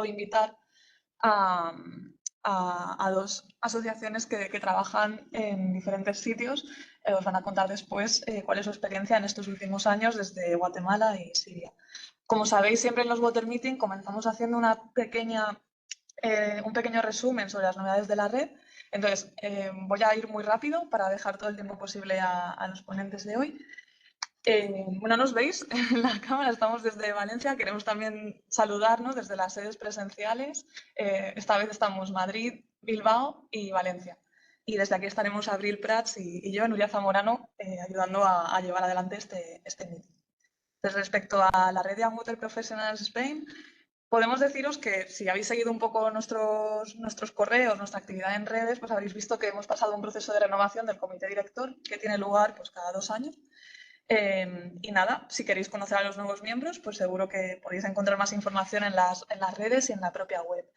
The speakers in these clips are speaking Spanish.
invitar a, a dos asociaciones que trabajan en diferentes sitios. Os van a contar después cuál es su experiencia en estos últimos años desde Guatemala y Siria. Como sabéis, siempre en los Water Meeting comenzamos haciendo un pequeño resumen sobre las novedades de la red. Entonces, voy a ir muy rápido para dejar todo el tiempo posible a los ponentes de hoy. Bueno, nos veis en la cámara, estamos desde Valencia, queremos también saludarnos desde las sedes presenciales. Esta vez estamos Madrid, Bilbao y Valencia. Y desde aquí estaremos Abril Prats y yo, Nuria Zamorano, ayudando a llevar adelante este meeting. Entonces, respecto a la red de Young Water Professionals Spain, podemos deciros que si habéis seguido un poco nuestros correos, nuestra actividad en redes, pues habréis visto que hemos pasado un proceso de renovación del comité director que tiene lugar pues, cada 2 años. Y nada, si queréis conocer a los nuevos miembros, pues seguro que podéis encontrar más información en las redes y en la propia web.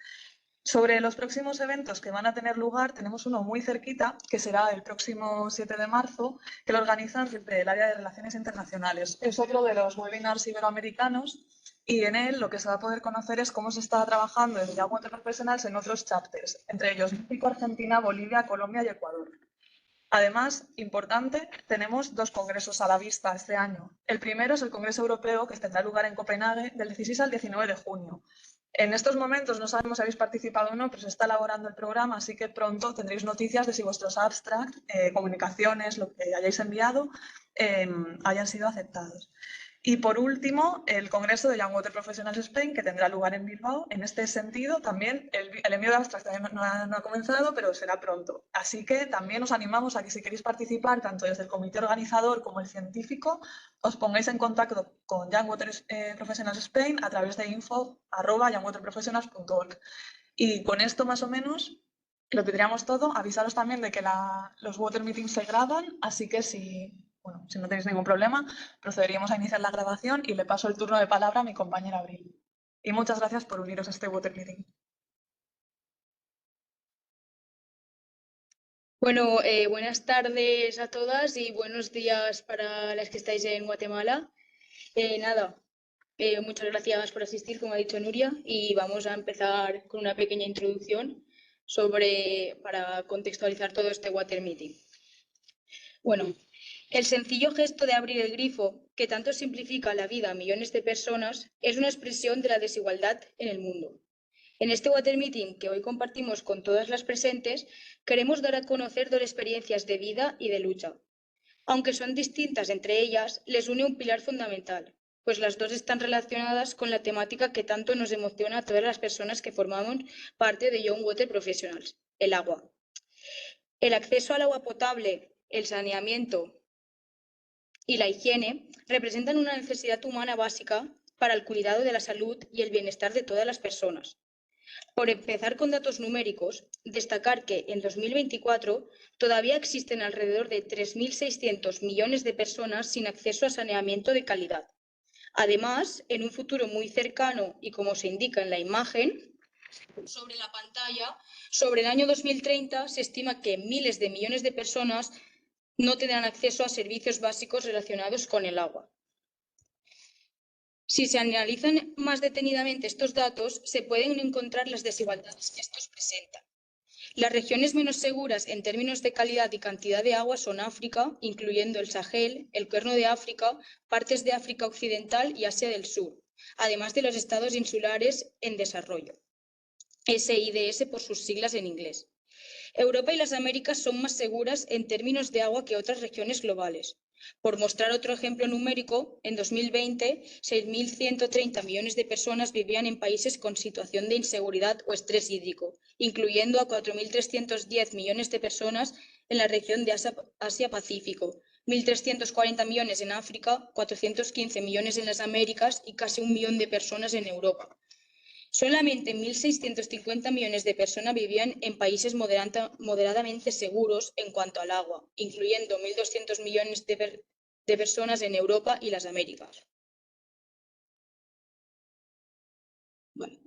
Sobre los próximos eventos que van a tener lugar, tenemos uno muy cerquita, que será el próximo 7 de marzo, que lo organizan desde el área de Relaciones Internacionales. Es otro de los webinars iberoamericanos y en él lo que se va a poder conocer es cómo se está trabajando desde Young Water Professionals en otros chapters, entre ellos México, Argentina, Bolivia, Colombia y Ecuador. Además, importante, tenemos 2 congresos a la vista este año. El primero es el Congreso Europeo, que tendrá lugar en Copenhague del 16 al 19 de junio. En estos momentos no sabemos si habéis participado o no, pero se está elaborando el programa, así que pronto tendréis noticias de si vuestros abstracts, comunicaciones, lo que hayáis enviado, hayan sido aceptados. Y por último, el Congreso de Young Water Professionals Spain, que tendrá lugar en Bilbao. En este sentido, también el envío de abstracts no ha comenzado, pero será pronto. Así que también os animamos a que si queréis participar, tanto desde el comité organizador como el científico, os pongáis en contacto con Young Water Professionals Spain a través de info@youngwaterprofessionals.org. Y con esto, más o menos, lo tendríamos todo. Avisaros también de que los Water Meetings se graban, así que si no tenéis ningún problema, procederíamos a iniciar la grabación y le paso el turno de palabra a mi compañera Abril. Y muchas gracias por uniros a este Water Meeting. Bueno, buenas tardes a todas y buenos días para las que estáis en Guatemala. Muchas gracias por asistir, como ha dicho Nuria, y vamos a empezar con una pequeña introducción para contextualizar todo este Water Meeting. Bueno, el sencillo gesto de abrir el grifo, que tanto simplifica la vida a millones de personas, es una expresión de la desigualdad en el mundo. En este Water Meeting que hoy compartimos con todas las presentes, queremos dar a conocer 2 experiencias de vida y de lucha. Aunque son distintas entre ellas, les une un pilar fundamental, pues las 2 están relacionadas con la temática que tanto nos emociona a todas las personas que formamos parte de Young Water Professionals, el agua. El acceso al agua potable, el saneamiento y la higiene representan una necesidad humana básica para el cuidado de la salud y el bienestar de todas las personas. Por empezar con datos numéricos, destacar que en 2024 todavía existen alrededor de 3.600 millones de personas sin acceso a saneamiento de calidad. Además, en un futuro muy cercano y como se indica en la imagen, sobre la pantalla, sobre el año 2030 se estima que miles de millones de personas no tendrán acceso a servicios básicos relacionados con el agua. Si se analizan más detenidamente estos datos, se pueden encontrar las desigualdades que estos presentan. Las regiones menos seguras en términos de calidad y cantidad de agua son África, incluyendo el Sahel, el Cuerno de África, partes de África Occidental y Asia del Sur, además de los estados insulares en desarrollo, SIDS por sus siglas en inglés. Europa y las Américas son más seguras en términos de agua que otras regiones globales. Por mostrar otro ejemplo numérico, en 2020, 6.130 millones de personas vivían en países con situación de inseguridad o estrés hídrico, incluyendo a 4.310 millones de personas en la región de Asia-Pacífico, 1.340 millones en África, 415 millones en las Américas y casi 1 millón de personas en Europa. Solamente 1.650 millones de personas vivían en países moderadamente seguros en cuanto al agua, incluyendo 1.200 millones de personas en Europa y las Américas. Bueno.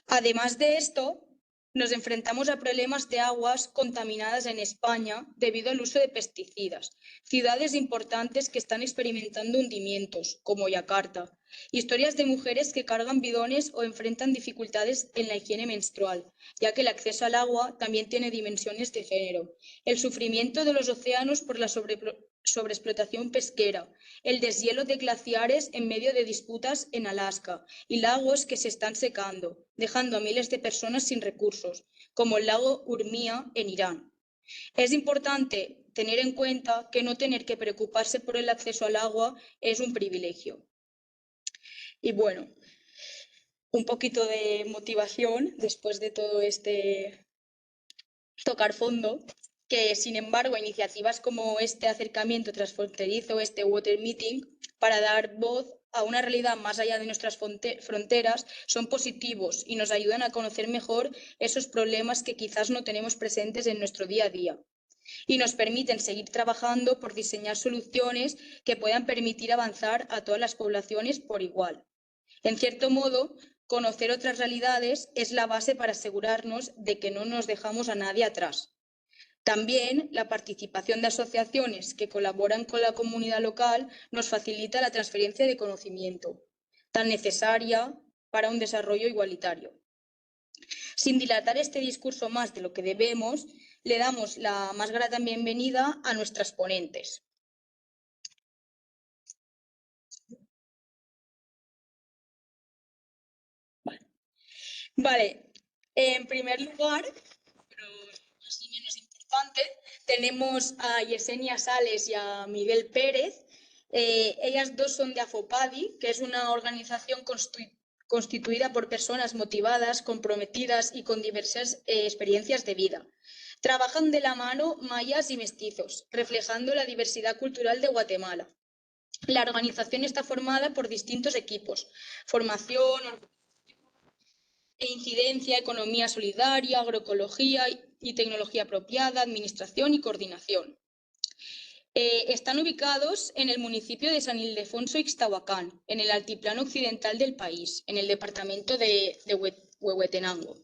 Además de esto, nos enfrentamos a problemas de aguas contaminadas en España debido al uso de pesticidas. Ciudades importantes que están experimentando hundimientos, como Yakarta. Historias de mujeres que cargan bidones o enfrentan dificultades en la higiene menstrual, ya que el acceso al agua también tiene dimensiones de género. El sufrimiento de los océanos por la sobreexplotación pesquera, el deshielo de glaciares en medio de disputas en Alaska y lagos que se están secando, dejando a miles de personas sin recursos, como el lago Urmia en Irán. Es importante tener en cuenta que no tener que preocuparse por el acceso al agua es un privilegio. Y bueno, un poquito de motivación después de todo este tocar fondo, que sin embargo iniciativas como este acercamiento transfronterizo, este Water Meeting, para dar voz a una realidad más allá de nuestras fronteras, son positivos y nos ayudan a conocer mejor esos problemas que quizás no tenemos presentes en nuestro día a día. Y nos permiten seguir trabajando por diseñar soluciones que puedan permitir avanzar a todas las poblaciones por igual. En cierto modo, conocer otras realidades es la base para asegurarnos de que no nos dejamos a nadie atrás. También la participación de asociaciones que colaboran con la comunidad local nos facilita la transferencia de conocimiento, tan necesaria para un desarrollo igualitario. Sin dilatar este discurso más de lo que debemos, le damos la más grata bienvenida a nuestras ponentes. Vale, en primer lugar, pero no es menos importante, tenemos a Yesenia Sales y a Miguel Pérez. Ellas dos son de AFOPADI, que es una organización constituida por personas motivadas, comprometidas y con diversas experiencias de vida. Trabajan de la mano mayas y mestizos, reflejando la diversidad cultural de Guatemala. La organización está formada por distintos equipos: formación, incidencia, economía solidaria, agroecología y tecnología apropiada, administración y coordinación. Están ubicados en el municipio de San Ildefonso Ixtahuacán, en el altiplano occidental del país, en el departamento de Huehuetenango.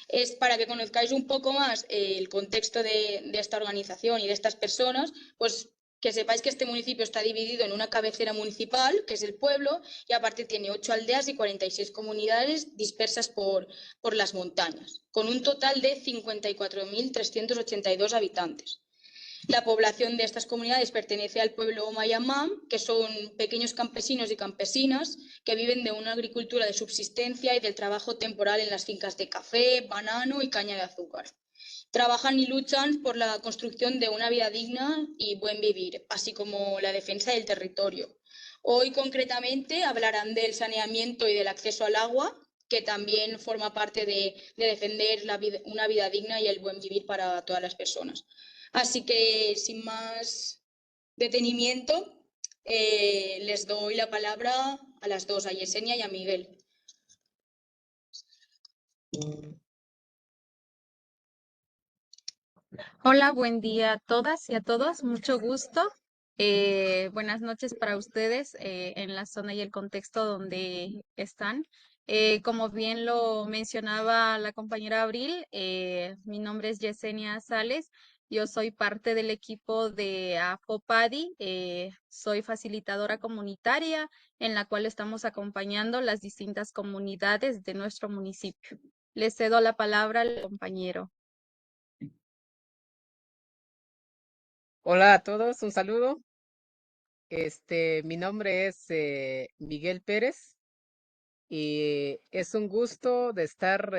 Es para que conozcáis un poco más el contexto de esta organización y de estas personas, pues que sepáis que este municipio está dividido en una cabecera municipal, que es el pueblo, y aparte tiene 8 aldeas y 46 comunidades dispersas por las montañas, con un total de 54.382 habitantes. La población de estas comunidades pertenece al pueblo Mayamam, que son pequeños campesinos y campesinas que viven de una agricultura de subsistencia y del trabajo temporal en las fincas de café, banano y caña de azúcar. Trabajan y luchan por la construcción de una vida digna y buen vivir, así como la defensa del territorio. Hoy concretamente hablarán del saneamiento y del acceso al agua, que también forma parte de defender una vida digna y el buen vivir para todas las personas. Así que, sin más detenimiento, les doy la palabra a las dos, a Yesenia y a Miguel. Hola, buen día a todas y a todos, mucho gusto. Buenas noches para ustedes en la zona y el contexto donde están. Como bien lo mencionaba la compañera Abril, mi nombre es Yesenia Sales. Yo soy parte del equipo de AFOPADI, soy facilitadora comunitaria en la cual estamos acompañando las distintas comunidades de nuestro municipio. Le cedo la palabra al compañero. Hola a todos, un saludo. Mi nombre es Miguel Pérez y es un gusto de estar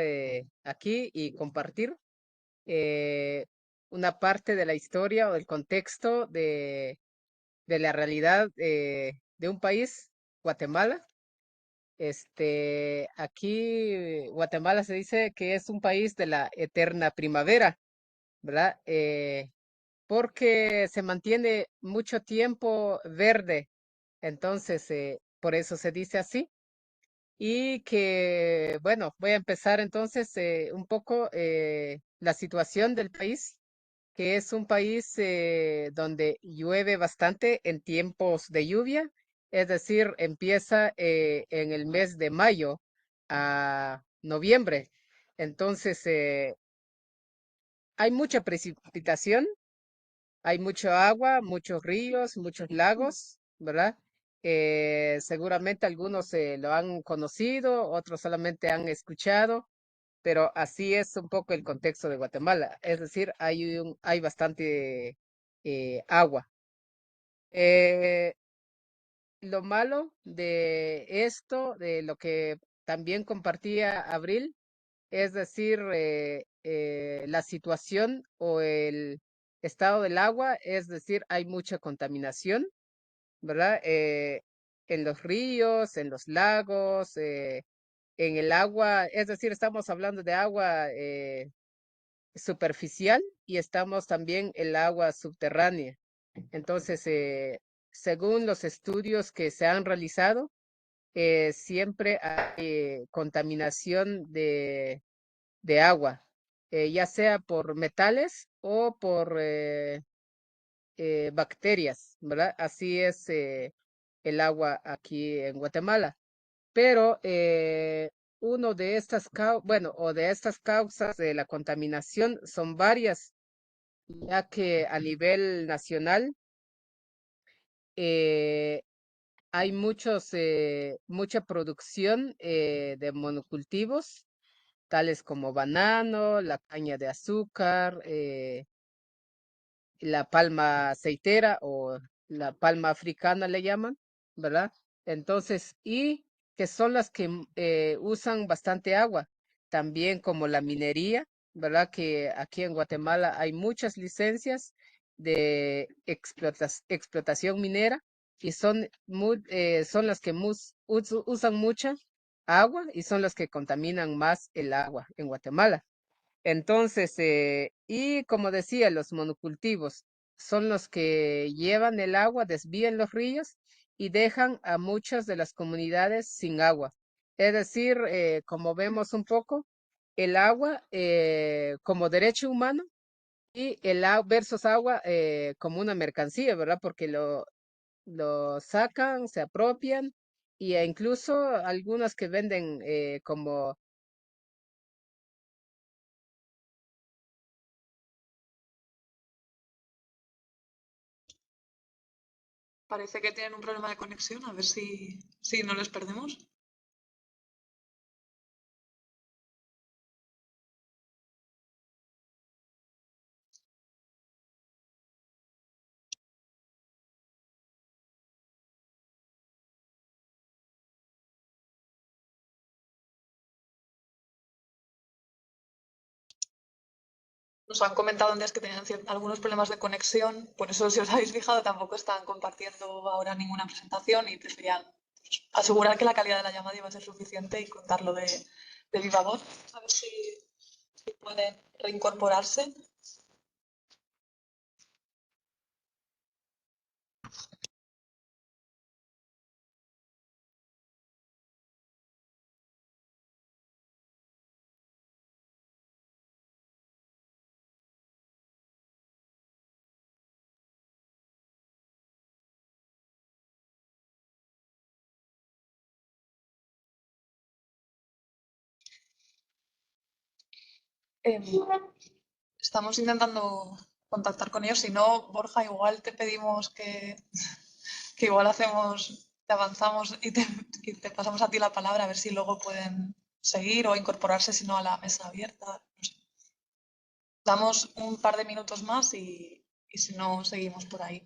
aquí y compartir eh, una parte de la historia o del contexto de la realidad de un país, Guatemala. Aquí Guatemala se dice que es un país de la eterna primavera, ¿verdad? Porque se mantiene mucho tiempo verde, entonces por eso se dice así. Y que, bueno, voy a empezar entonces un poco la situación del país, que es un país donde llueve bastante en tiempos de lluvia, es decir, empieza en el mes de mayo a noviembre. Entonces, hay mucha precipitación, hay mucho agua, muchos ríos, muchos lagos, ¿verdad? Seguramente algunos lo han conocido, otros solamente han escuchado, pero así es un poco el contexto de Guatemala. Es decir, hay bastante agua. Eh, lo malo de esto, de lo que también compartía Abril, es decir, la situación o el estado del agua, es decir, hay mucha contaminación, ¿verdad? En los ríos, en los lagos, en el agua, es decir, estamos hablando de agua superficial y estamos también el agua subterránea. Entonces, según los estudios que se han realizado, siempre hay contaminación de agua, ya sea por metales o por bacterias, ¿verdad? Así es el agua aquí en Guatemala. Pero uno de estas bueno, o de estas causas de la contaminación son varias, ya que a nivel nacional eh, hay mucha producción de monocultivos, tales como banano, la caña de azúcar, la palma aceitera o la palma africana le llaman, ¿verdad? Entonces, y que son las que usan bastante agua, también como la minería, ¿verdad? Que aquí en Guatemala hay muchas licencias de explotación minera y son las que usan mucha agua y son las que contaminan más el agua en Guatemala. Entonces, y como decía, los monocultivos son los que llevan el agua, desvían los ríos y dejan a muchas de las comunidades sin agua. Es decir, como vemos un poco, el agua como derecho humano y el versus agua como una mercancía, ¿verdad? Porque lo sacan, se apropian y incluso algunos que venden como. Parece que tienen un problema de conexión, a ver si no les perdemos. Nos han comentado antes que tenían algunos problemas de conexión, por eso si os habéis fijado tampoco están compartiendo ahora ninguna presentación y preferían asegurar que la calidad de la llamada iba a ser suficiente y contarlo de viva voz. A ver si pueden reincorporarse. Em, Estamos intentando contactar con ellos. Si no, Borja, igual te pedimos que igual te avanzamos y te pasamos a ti la palabra a ver si luego pueden seguir o incorporarse, si no, a la mesa abierta. No sé. Damos un par de minutos más y si no, seguimos por ahí.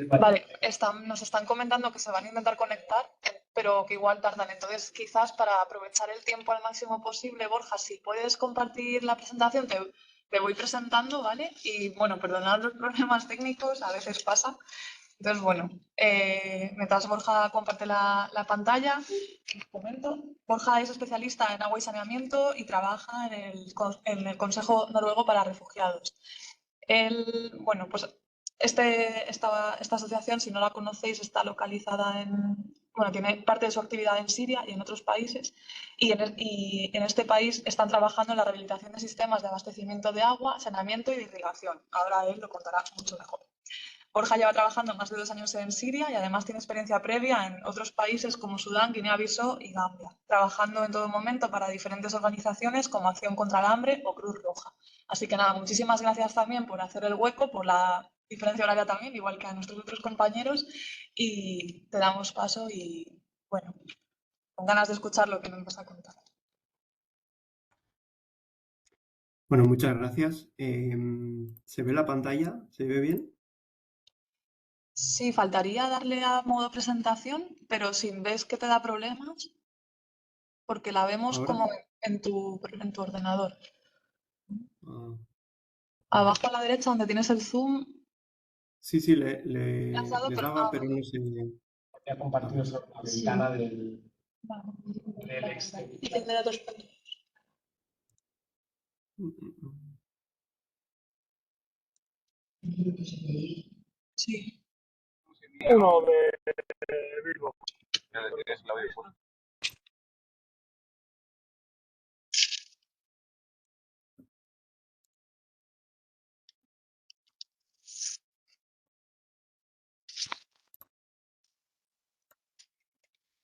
Vale, nos están comentando que se van a intentar conectar, pero que igual tardan. Entonces, quizás para aprovechar el tiempo al máximo posible, Borja, si puedes compartir la presentación, te voy presentando, ¿vale? Y bueno, perdonad los problemas técnicos, a veces pasa. Entonces, bueno, mientras Borja comparte la pantalla, os comento. Borja es especialista en agua y saneamiento y trabaja en el Consejo Noruego para Refugiados. Él, bueno, pues esta asociación, si no la conocéis, está localizada bueno, tiene parte de su actividad en Siria y en otros países. Y en este país están trabajando en la rehabilitación de sistemas de abastecimiento de agua, saneamiento y de irrigación. Ahora él lo contará mucho mejor. Borja lleva trabajando más de 2 años en Siria y además tiene experiencia previa en otros países como Sudán, Guinea-Bissau y Gambia, trabajando en todo momento para diferentes organizaciones como Acción contra el Hambre o Cruz Roja. Así que nada, muchísimas gracias también por hacer el hueco, por la diferencia horaria también, igual que a nuestros otros compañeros, y te damos paso y, bueno, con ganas de escuchar lo que nos vas a contar. Bueno, muchas gracias. ¿Se ve la pantalla? ¿Se ve bien? Sí, faltaría darle a modo presentación, pero si ves que te da problemas, porque la vemos ¿Ahora? como en tu ordenador. Ah, Abajo a la derecha donde tienes el zoom, sí, sí, le has dado, le pero daba, pero no sé. Ha compartido sobre la ventana del Excel. y tiene datos pequeños. Sí. Uno de Bilbo.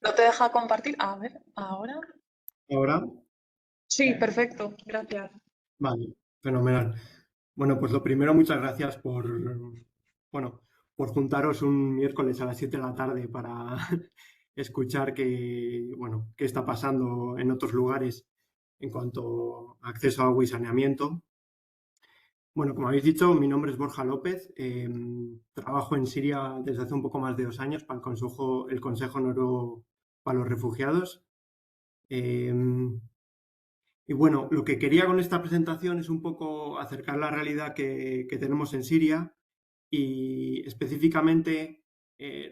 ¿No te deja compartir? A ver, ahora. ¿Ahora? Sí, perfecto, gracias. Vale, fenomenal. Bueno, pues lo primero, muchas gracias bueno, por juntaros un miércoles a las 7 de la tarde para escuchar bueno, qué está pasando en otros lugares en cuanto a acceso a agua y saneamiento. Bueno, como habéis dicho, mi nombre es Borja López. Trabajo en Siria desde hace un poco más de 2 años para el Consejo Noruego para los Refugiados. Y bueno, lo que quería con esta presentación es un poco acercar la realidad que tenemos en Siria y específicamente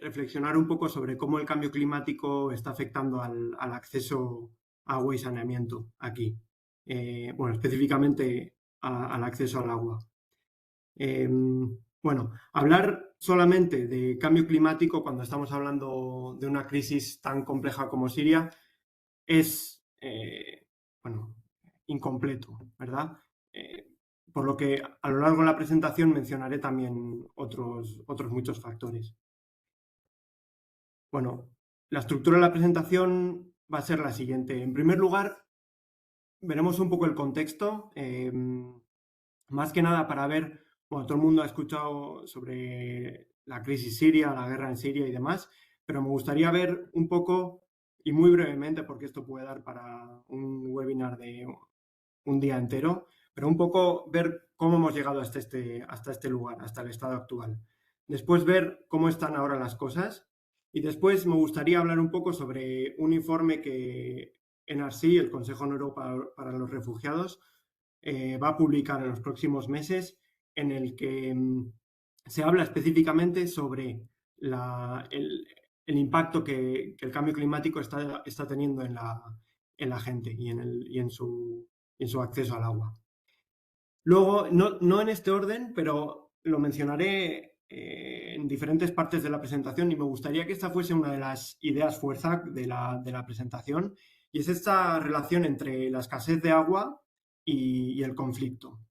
reflexionar un poco sobre cómo el cambio climático está afectando al acceso a agua y saneamiento aquí. Bueno, específicamente al acceso al agua. Bueno, hablar solamente de cambio climático cuando estamos hablando de una crisis tan compleja como Siria es, bueno, incompleto, ¿verdad? Por lo que a lo largo de la presentación mencionaré también otros muchos factores. Bueno, la estructura de la presentación va a ser la siguiente. En primer lugar, veremos un poco el contexto, más que nada para ver, bueno, todo el mundo ha escuchado sobre la crisis siria, la guerra en Siria y demás, pero me gustaría ver un poco, y muy brevemente, porque esto puede dar para un webinar de un día entero, pero un poco ver cómo hemos llegado hasta este lugar, hasta el estado actual. Después ver cómo están ahora las cosas y después me gustaría hablar un poco sobre un informe que NRC, el Consejo Noruego para los Refugiados, va a publicar en los próximos meses, en el que se habla específicamente sobre el impacto que el cambio climático está teniendo en la gente y en su acceso al agua. Luego, no en este orden, pero lo mencionaré en diferentes partes de la presentación y me gustaría que esta fuese una de las ideas fuerza de la presentación, y es esta relación entre la escasez de agua y el conflicto.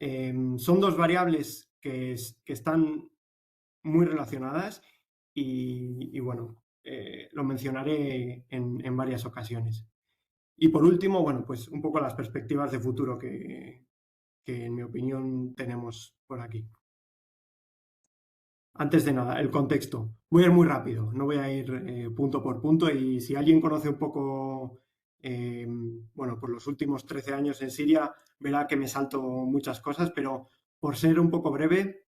Son dos variables que están muy relacionadas y bueno, lo mencionaré en varias ocasiones. Y por último, bueno, pues un poco las perspectivas de futuro que en mi opinión tenemos por aquí. Antes de nada, el contexto. Voy a ir muy rápido, no voy a ir punto por punto, y si alguien conoce un poco, bueno, por los últimos 13 años en Siria, verá que me salto muchas cosas, pero por ser un poco breve,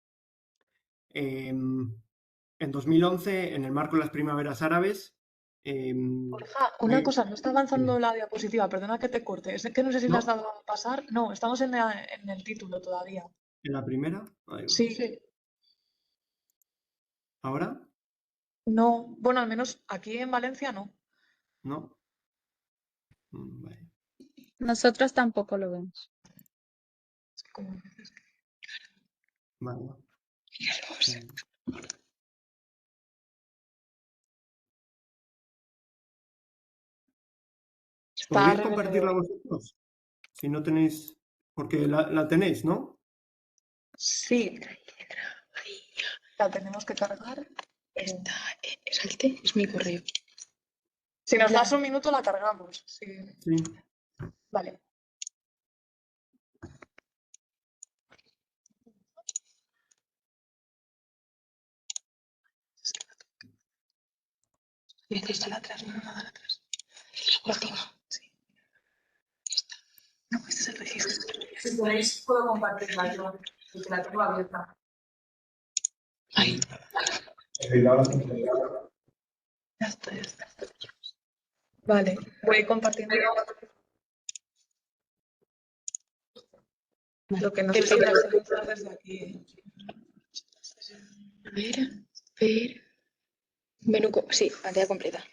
en 2011, en el marco de las primaveras árabes, Borja, una cosa, no está avanzando la diapositiva, perdona que te corte. Es que no sé si le has ¿no? dado a pasar. No, estamos en el título todavía. En la primera. Ahí va. Sí, ¿Ahora? no, bueno, al menos aquí en Valencia no. ¿No? Vale. Nosotros tampoco lo vemos. Es que como- Vale. Está ¿Podríais rebelde compartirla hoy. vosotros? Si no tenéis, porque la tenéis, ¿no? Sí, la tenemos que cargar. Salte, es mi correo. Si nos das un minuto la cargamos. Sí. Sí. Vale. Necesito la atrás, no, nada atrás. La última. Sí. No, este es el registro. Si queréis, puedo compartirla yo, porque la tengo abierta. Ahí, Ya está, ya está. Vale, voy compartiendo. Lo que no sé si las tengo desde aquí. a ver. Menú, sí, pantalla completa.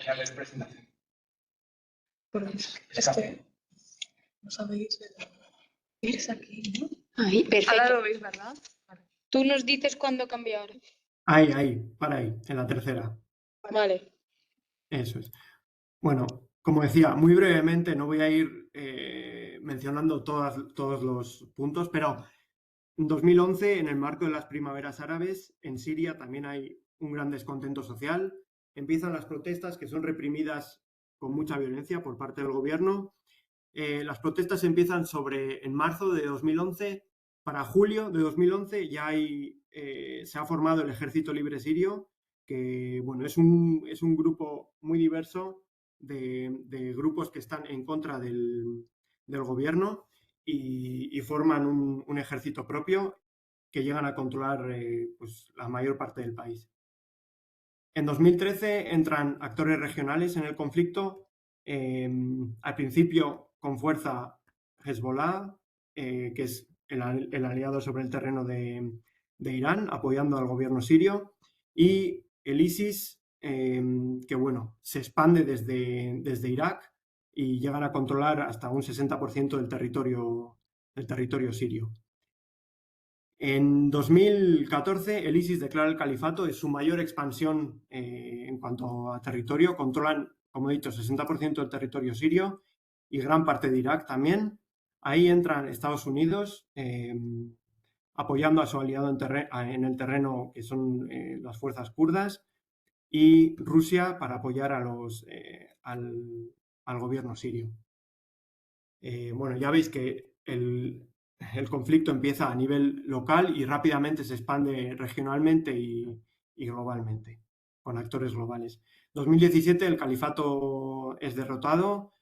Ya ves presentación. Porque es que no sabéis. Eres aquí, ¿no? Ahí, Ahora perfecto. lo veis, ¿verdad? Vale. Tú nos dices cuándo cambiar. Ahí, para ahí, en la tercera. Vale. Eso es. Bueno, como decía, muy brevemente, no voy a ir mencionando todos los puntos, pero en 2011, en el marco de las primaveras árabes, en Siria también hay un gran descontento social. Empiezan las protestas que son reprimidas con mucha violencia por parte del gobierno. Las protestas empiezan en marzo de 2011. Para julio de 2011 ya se ha formado el Ejército Libre Sirio, que bueno, es un grupo muy diverso de grupos que están en contra del gobierno y forman un ejército propio que llegan a controlar pues, la mayor parte del país. En 2013 entran actores regionales en el conflicto, al principio con fuerza Hezbollah, que es el aliado sobre el terreno de Irán, apoyando al gobierno sirio, y el ISIS, que bueno, se expande desde Irak y llegan a controlar hasta un 60% del territorio sirio. En 2014, el ISIS declara el califato, es su mayor expansión en cuanto a territorio. Controlan, como he dicho, 60% del territorio sirio y gran parte de Irak también. Ahí entran Estados Unidos, apoyando a su aliado en el terreno, que son las fuerzas kurdas, y Rusia para apoyar al gobierno sirio. Bueno, ya veis que el conflicto empieza a nivel local y rápidamente se expande regionalmente y globalmente, con actores globales. 2017 el califato es derrotado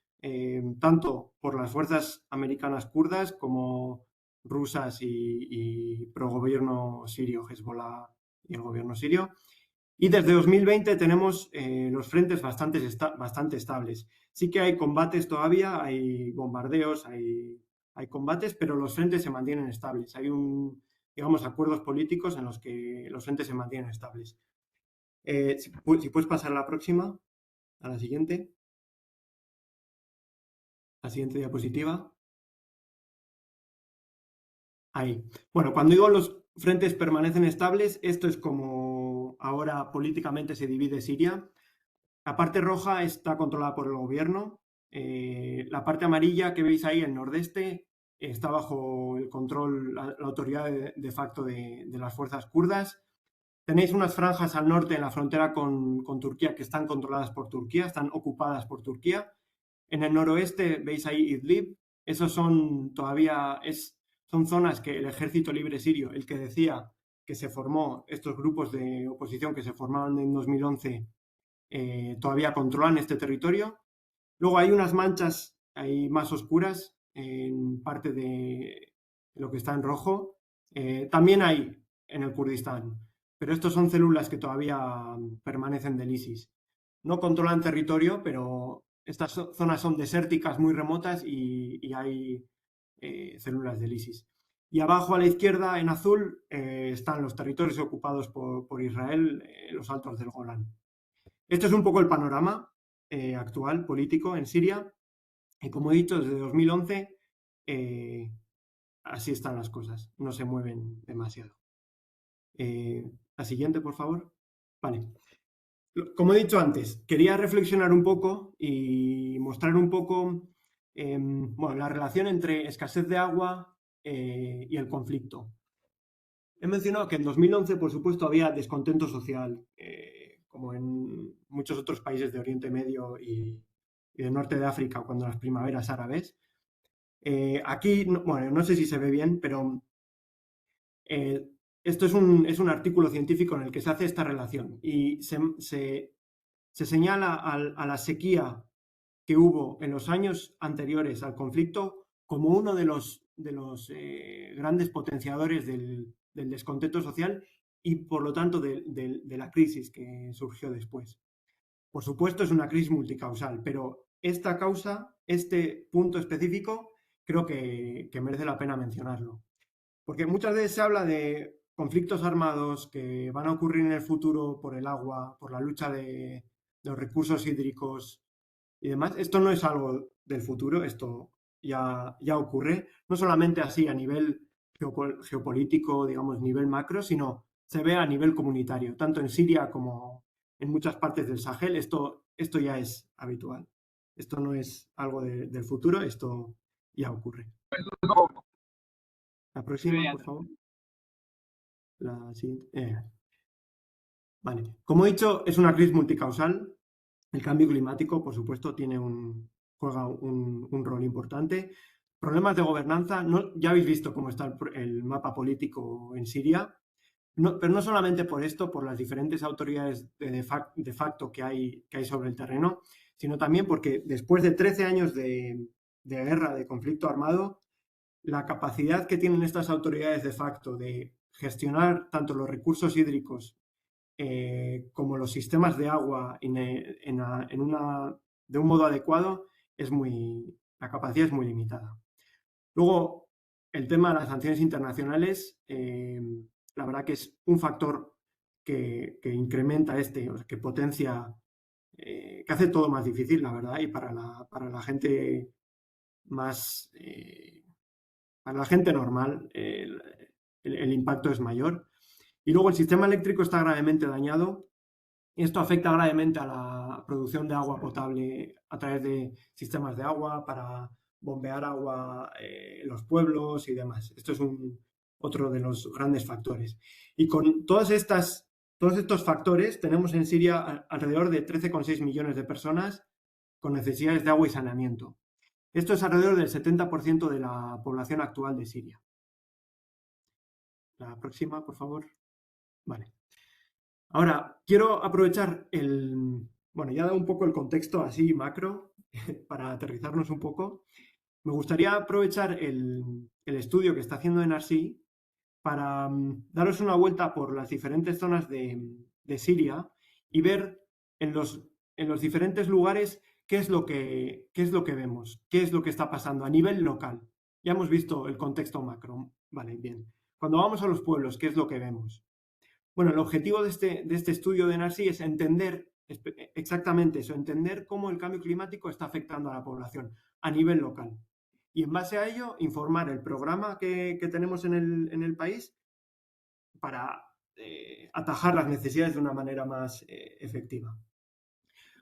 tanto por las fuerzas americanas kurdas como rusas y pro gobierno sirio, Hezbollah y el gobierno sirio. Y desde 2020 tenemos los frentes bastante estables. Sí que hay combates todavía, hay bombardeos, hay combates, pero los frentes se mantienen estables. Hay digamos, acuerdos políticos en los que los frentes se mantienen estables. Si puedes pasar a la próxima, a la siguiente diapositiva. Ahí. Bueno, cuando digo los frentes permanecen estables, esto es como ahora políticamente se divide Siria. La parte roja está controlada por el gobierno. La parte amarilla que veis ahí, el nordeste, está bajo el control, la autoridad de facto de las fuerzas kurdas. Tenéis unas franjas al norte en la frontera con Turquía que están controladas por Turquía, están ocupadas por Turquía. En el noroeste veis ahí Idlib. Esos son son zonas que el Ejército Libre Sirio, el que decía que se formó, estos grupos de oposición que se formaron en 2011, todavía controlan este territorio. Luego hay unas manchas ahí más oscuras en parte de lo que está en rojo. También hay en el Kurdistán, pero estos son células que todavía permanecen del ISIS. No controlan territorio, pero estas zonas son desérticas muy remotas y hay células del ISIS. Y abajo a la izquierda, en azul, están los territorios ocupados por Israel, los altos del Golán. Este es un poco el panorama actual político en Siria. Y como he dicho, desde 2011 así están las cosas, no se mueven demasiado. La siguiente, por favor. Vale. Como he dicho antes, quería reflexionar un poco y mostrar un poco bueno, la relación entre escasez de agua y el conflicto. He mencionado que en 2011, por supuesto, había descontento social, como en muchos otros países de Oriente Medio y del norte de África, cuando las primaveras árabes. Aquí, bueno, no sé si se ve bien, pero esto es un artículo científico en el que se hace esta relación y se señala a la sequía que hubo en los años anteriores al conflicto como uno de los grandes potenciadores del descontento social y, por lo tanto, de la crisis que surgió después. Por supuesto, es una crisis multicausal, pero esta causa, este punto específico, creo que merece la pena mencionarlo. Porque muchas veces se habla de conflictos armados que van a ocurrir en el futuro por el agua, por la lucha de los recursos hídricos y demás. Esto no es algo del futuro, esto ya ocurre, no solamente así a nivel geopolítico, digamos, nivel macro, sino se ve a nivel comunitario, tanto en Siria como en muchas partes del Sahel. Esto ya es habitual. Esto no es algo del futuro, esto ya ocurre. La próxima, por favor. La siguiente. Vale. Como he dicho, es una crisis multicausal. El cambio climático, por supuesto, juega un rol importante. Problemas de gobernanza. Ya habéis visto cómo está el mapa político en Siria. Pero no solamente por esto, por las diferentes autoridades de facto que hay sobre el terreno, sino también porque después de 13 años de guerra, de conflicto armado, la capacidad que tienen estas autoridades de facto de gestionar tanto los recursos hídricos como los sistemas de agua de un modo adecuado, la capacidad es muy limitada. Luego, el tema de las sanciones internacionales, la verdad que es un factor que incrementa o sea, que potencia, que hace todo más difícil, la verdad, y para la gente más... para la gente normal el impacto es mayor. Y luego el sistema eléctrico está gravemente dañado. Esto afecta gravemente a la producción de agua potable a través de sistemas de agua para bombear agua en los pueblos y demás. Esto es otro de los grandes factores. Y con todos estos factores tenemos en Siria alrededor de 13,6 millones de personas con necesidades de agua y saneamiento. Esto es alrededor del 70% de la población actual de Siria. La próxima, por favor. Vale. Ahora, quiero aprovechar bueno, ya he dado un poco el contexto así macro para aterrizarnos un poco. Me gustaría aprovechar el estudio que está haciendo NRC para daros una vuelta por las diferentes zonas de Siria y ver en los diferentes lugares qué es lo que vemos, qué es lo que está pasando a nivel local. Ya hemos visto el contexto macro. Vale, bien. Cuando vamos a los pueblos, ¿qué es lo que vemos? Bueno, el objetivo de este estudio de NRC es entender exactamente eso, entender cómo el cambio climático está afectando a la población a nivel local. Y en base a ello, informar el programa que tenemos en el país para atajar las necesidades de una manera más efectiva.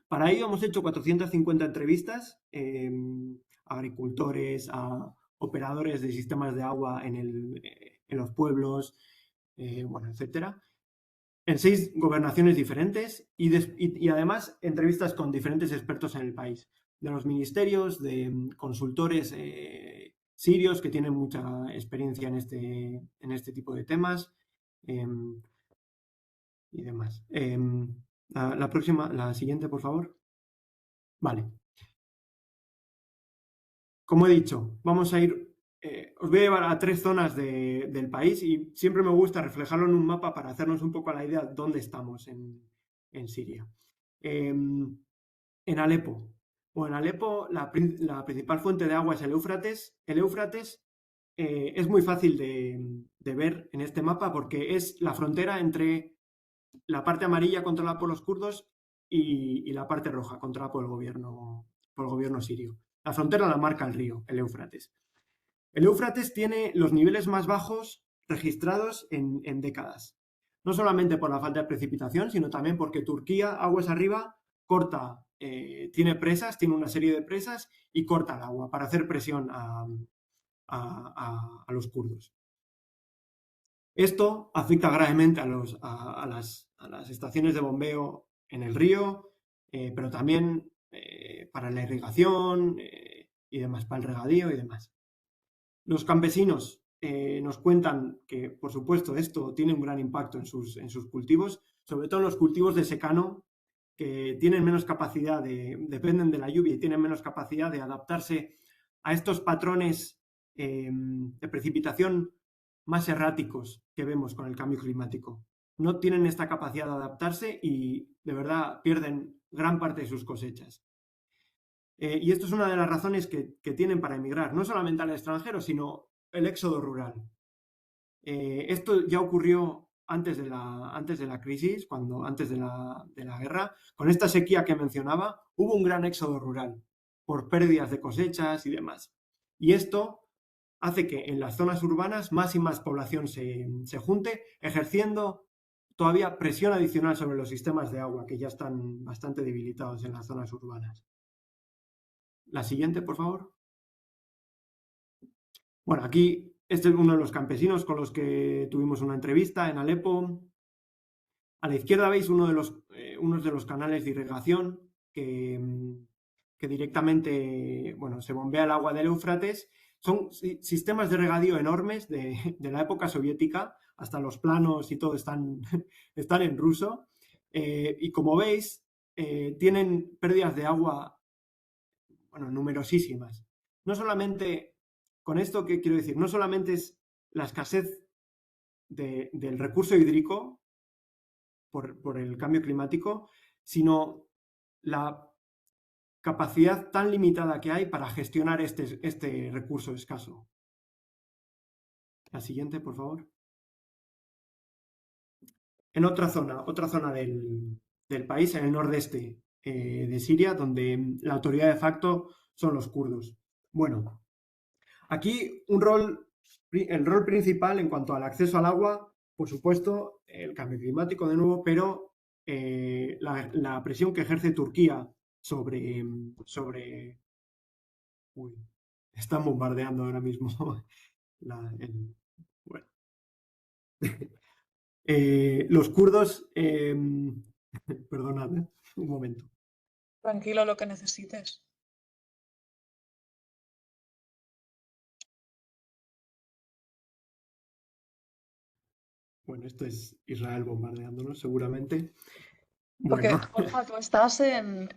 Para ello hemos hecho 450 entrevistas a agricultores, a operadores de sistemas de agua en los pueblos, bueno, etcétera, en 6 gobernaciones diferentes y además entrevistas con diferentes expertos en el país, de los ministerios, de consultores sirios que tienen mucha experiencia en este tipo de temas y demás. La próxima, la siguiente, por favor. Vale. Como he dicho, vamos a ir os voy a llevar a 3 zonas del país y siempre me gusta reflejarlo en un mapa para hacernos un poco la idea de dónde estamos en Siria. En Alepo. Bueno, en Alepo la principal fuente de agua es el Éufrates. El Éufrates es muy fácil de ver en este mapa porque es la frontera entre la parte amarilla controlada por los kurdos y la parte roja controlada por el gobierno sirio. La frontera la marca el río, el Éufrates. El Éufrates tiene los niveles más bajos registrados en décadas. No solamente por la falta de precipitación, sino también porque Turquía, aguas arriba, corta, tiene presas, tiene una serie de presas y corta el agua para hacer presión a los kurdos. Esto afecta gravemente a las estaciones de bombeo en el río, pero también para la irrigación y demás, para el regadío y demás. Los campesinos nos cuentan que, por supuesto, esto tiene un gran impacto en sus cultivos, sobre todo en los cultivos de secano, que tienen menos capacidad dependen de la lluvia y tienen menos capacidad de adaptarse a estos patrones de precipitación más erráticos que vemos con el cambio climático. No tienen esta capacidad de adaptarse y, de verdad, pierden gran parte de sus cosechas. Y esto es una de las razones que tienen para emigrar, no solamente al extranjero, sino el éxodo rural. Esto ya ocurrió antes de la crisis, antes de la guerra. Con esta sequía que mencionaba, hubo un gran éxodo rural por pérdidas de cosechas y demás. Y esto hace que en las zonas urbanas más y más población se junte, ejerciendo todavía presión adicional sobre los sistemas de agua, que ya están bastante debilitados en las zonas urbanas. La siguiente, por favor. Bueno, aquí este es uno de los campesinos con los que tuvimos una entrevista en Alepo. A la izquierda veis unos de los canales de irrigación que directamente, bueno, se bombea el agua del Éufrates. Son sistemas de regadío enormes de la época soviética, hasta los planos y todo están en ruso. Y como veis, tienen pérdidas de agua, bueno, numerosísimas. No solamente, con esto, ¿qué quiero decir? No solamente es la escasez del recurso hídrico por el cambio climático, sino la capacidad tan limitada que hay para gestionar este recurso escaso. La siguiente, por favor. En otra zona del país, en el nordeste de Siria, donde la autoridad de facto son los kurdos. Bueno, aquí el rol principal en cuanto al acceso al agua, por supuesto, el cambio climático de nuevo, pero la presión que ejerce Turquía sobre uy, están bombardeando ahora mismo bueno. Los kurdos, perdonad, un momento. Tranquilo, lo que necesites. Bueno, esto es Israel bombardeándonos, seguramente. Porque, Bueno, Borja, tú estás en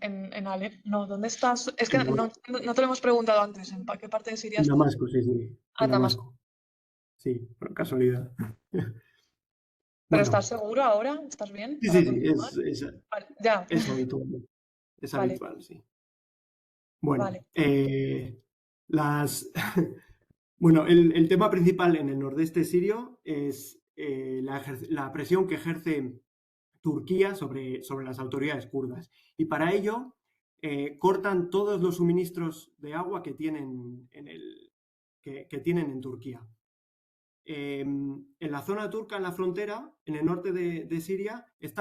Alep. No, ¿dónde estás? Es que no te lo hemos preguntado antes. ¿En qué parte de Siria en estás? Damasco, sí, Ah, en Damasco. Sí, por casualidad. ¿Pero Bueno, estás seguro ahora? ¿Estás bien? sí, para sí, continuar? Vale, ya. es habitual. Es Vale. habitual, sí. Bueno, Vale. Bueno, el tema principal en el nordeste sirio es la presión que ejerce Turquía sobre las autoridades kurdas. Y para ello cortan todos los suministros de agua que tienen en Turquía. En la zona turca, en la frontera, en el norte de Siria, es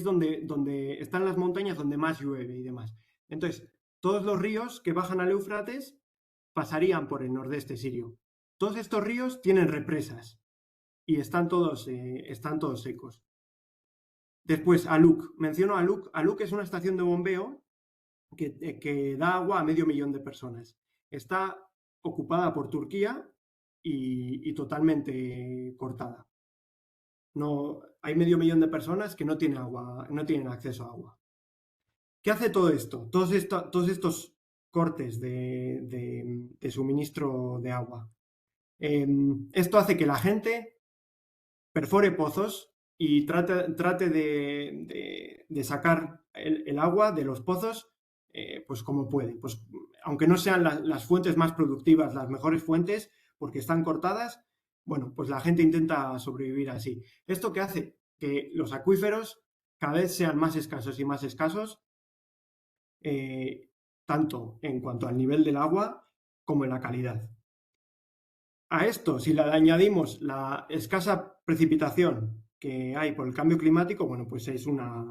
donde están las montañas donde más llueve y demás. Entonces, todos los ríos que bajan al Éufrates pasarían por el nordeste sirio. Todos estos ríos tienen represas y están todos secos. Después, Aluk. Menciono Aluk. Aluk es una estación de bombeo que da agua a 500.000 de personas. Está ocupada por Turquía y totalmente cortada. No, hay 500.000 de personas que no tienen acceso a agua. ¿Qué hace todo esto? Todos estos cortes de suministro de agua. Esto hace que la gente perfore pozos y trate de sacar el agua de los pozos pues como puede. Pues, aunque no sean las fuentes más productivas, las mejores fuentes, porque están cortadas, bueno, pues la gente intenta sobrevivir así. ¿Esto qué hace? Que los acuíferos cada vez sean más escasos y más escasos, tanto en cuanto al nivel del agua como en la calidad. A esto, si le añadimos la escasa precipitación que hay por el cambio climático, bueno, pues es una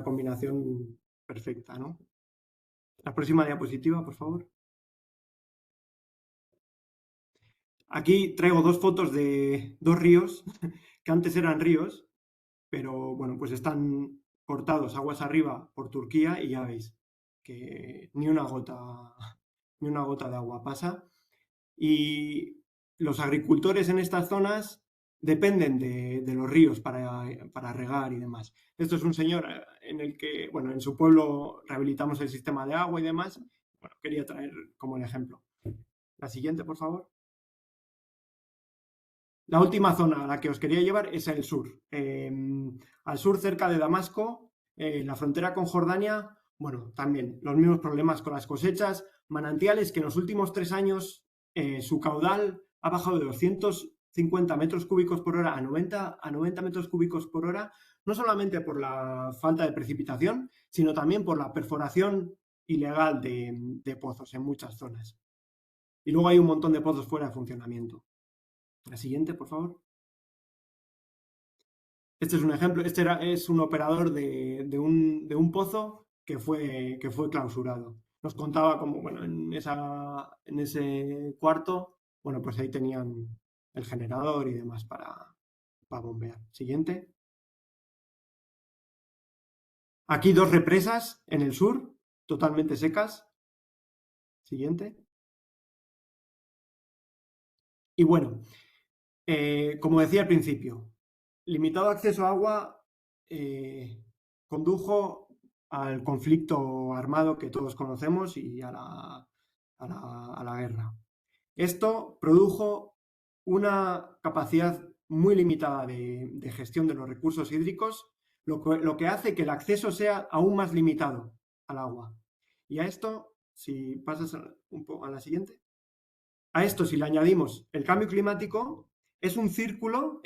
combinación perfecta, ¿no? La próxima diapositiva, por favor. Aquí traigo dos fotos de dos ríos, que antes eran ríos, pero bueno, pues están cortados aguas arriba por Turquía y ya veis que ni una gota de agua pasa. Y los agricultores en estas zonas dependen de los ríos para regar y demás. Esto es un señor en el que, bueno, en su pueblo rehabilitamos el sistema de agua y demás. Bueno, quería traer como el ejemplo. La siguiente, por favor. La última zona a la que os quería llevar es el sur. Al sur, cerca de Damasco, la frontera con Jordania, bueno, también los mismos problemas con las cosechas, manantiales que en los últimos 3 años su caudal ha bajado de 250 metros cúbicos por hora a 90 metros cúbicos por hora, no solamente por la falta de precipitación, sino también por la perforación ilegal de pozos en muchas zonas. Y luego hay un montón de pozos fuera de funcionamiento. La siguiente, por favor. Este es un ejemplo. Este es un operador de un pozo que fue clausurado. Nos contaba como, bueno, en ese cuarto, bueno, pues ahí tenían el generador y demás para bombear. Siguiente. Aquí 2 represas en el sur, totalmente secas. Siguiente. Y bueno, como decía al principio, limitado acceso a agua condujo al conflicto armado que todos conocemos y a la guerra. Esto produjo una capacidad muy limitada de gestión de los recursos hídricos, lo que hace que el acceso sea aún más limitado al agua. Y a esto, si pasas un poco a la siguiente, a esto si le añadimos el cambio climático, es un ciclo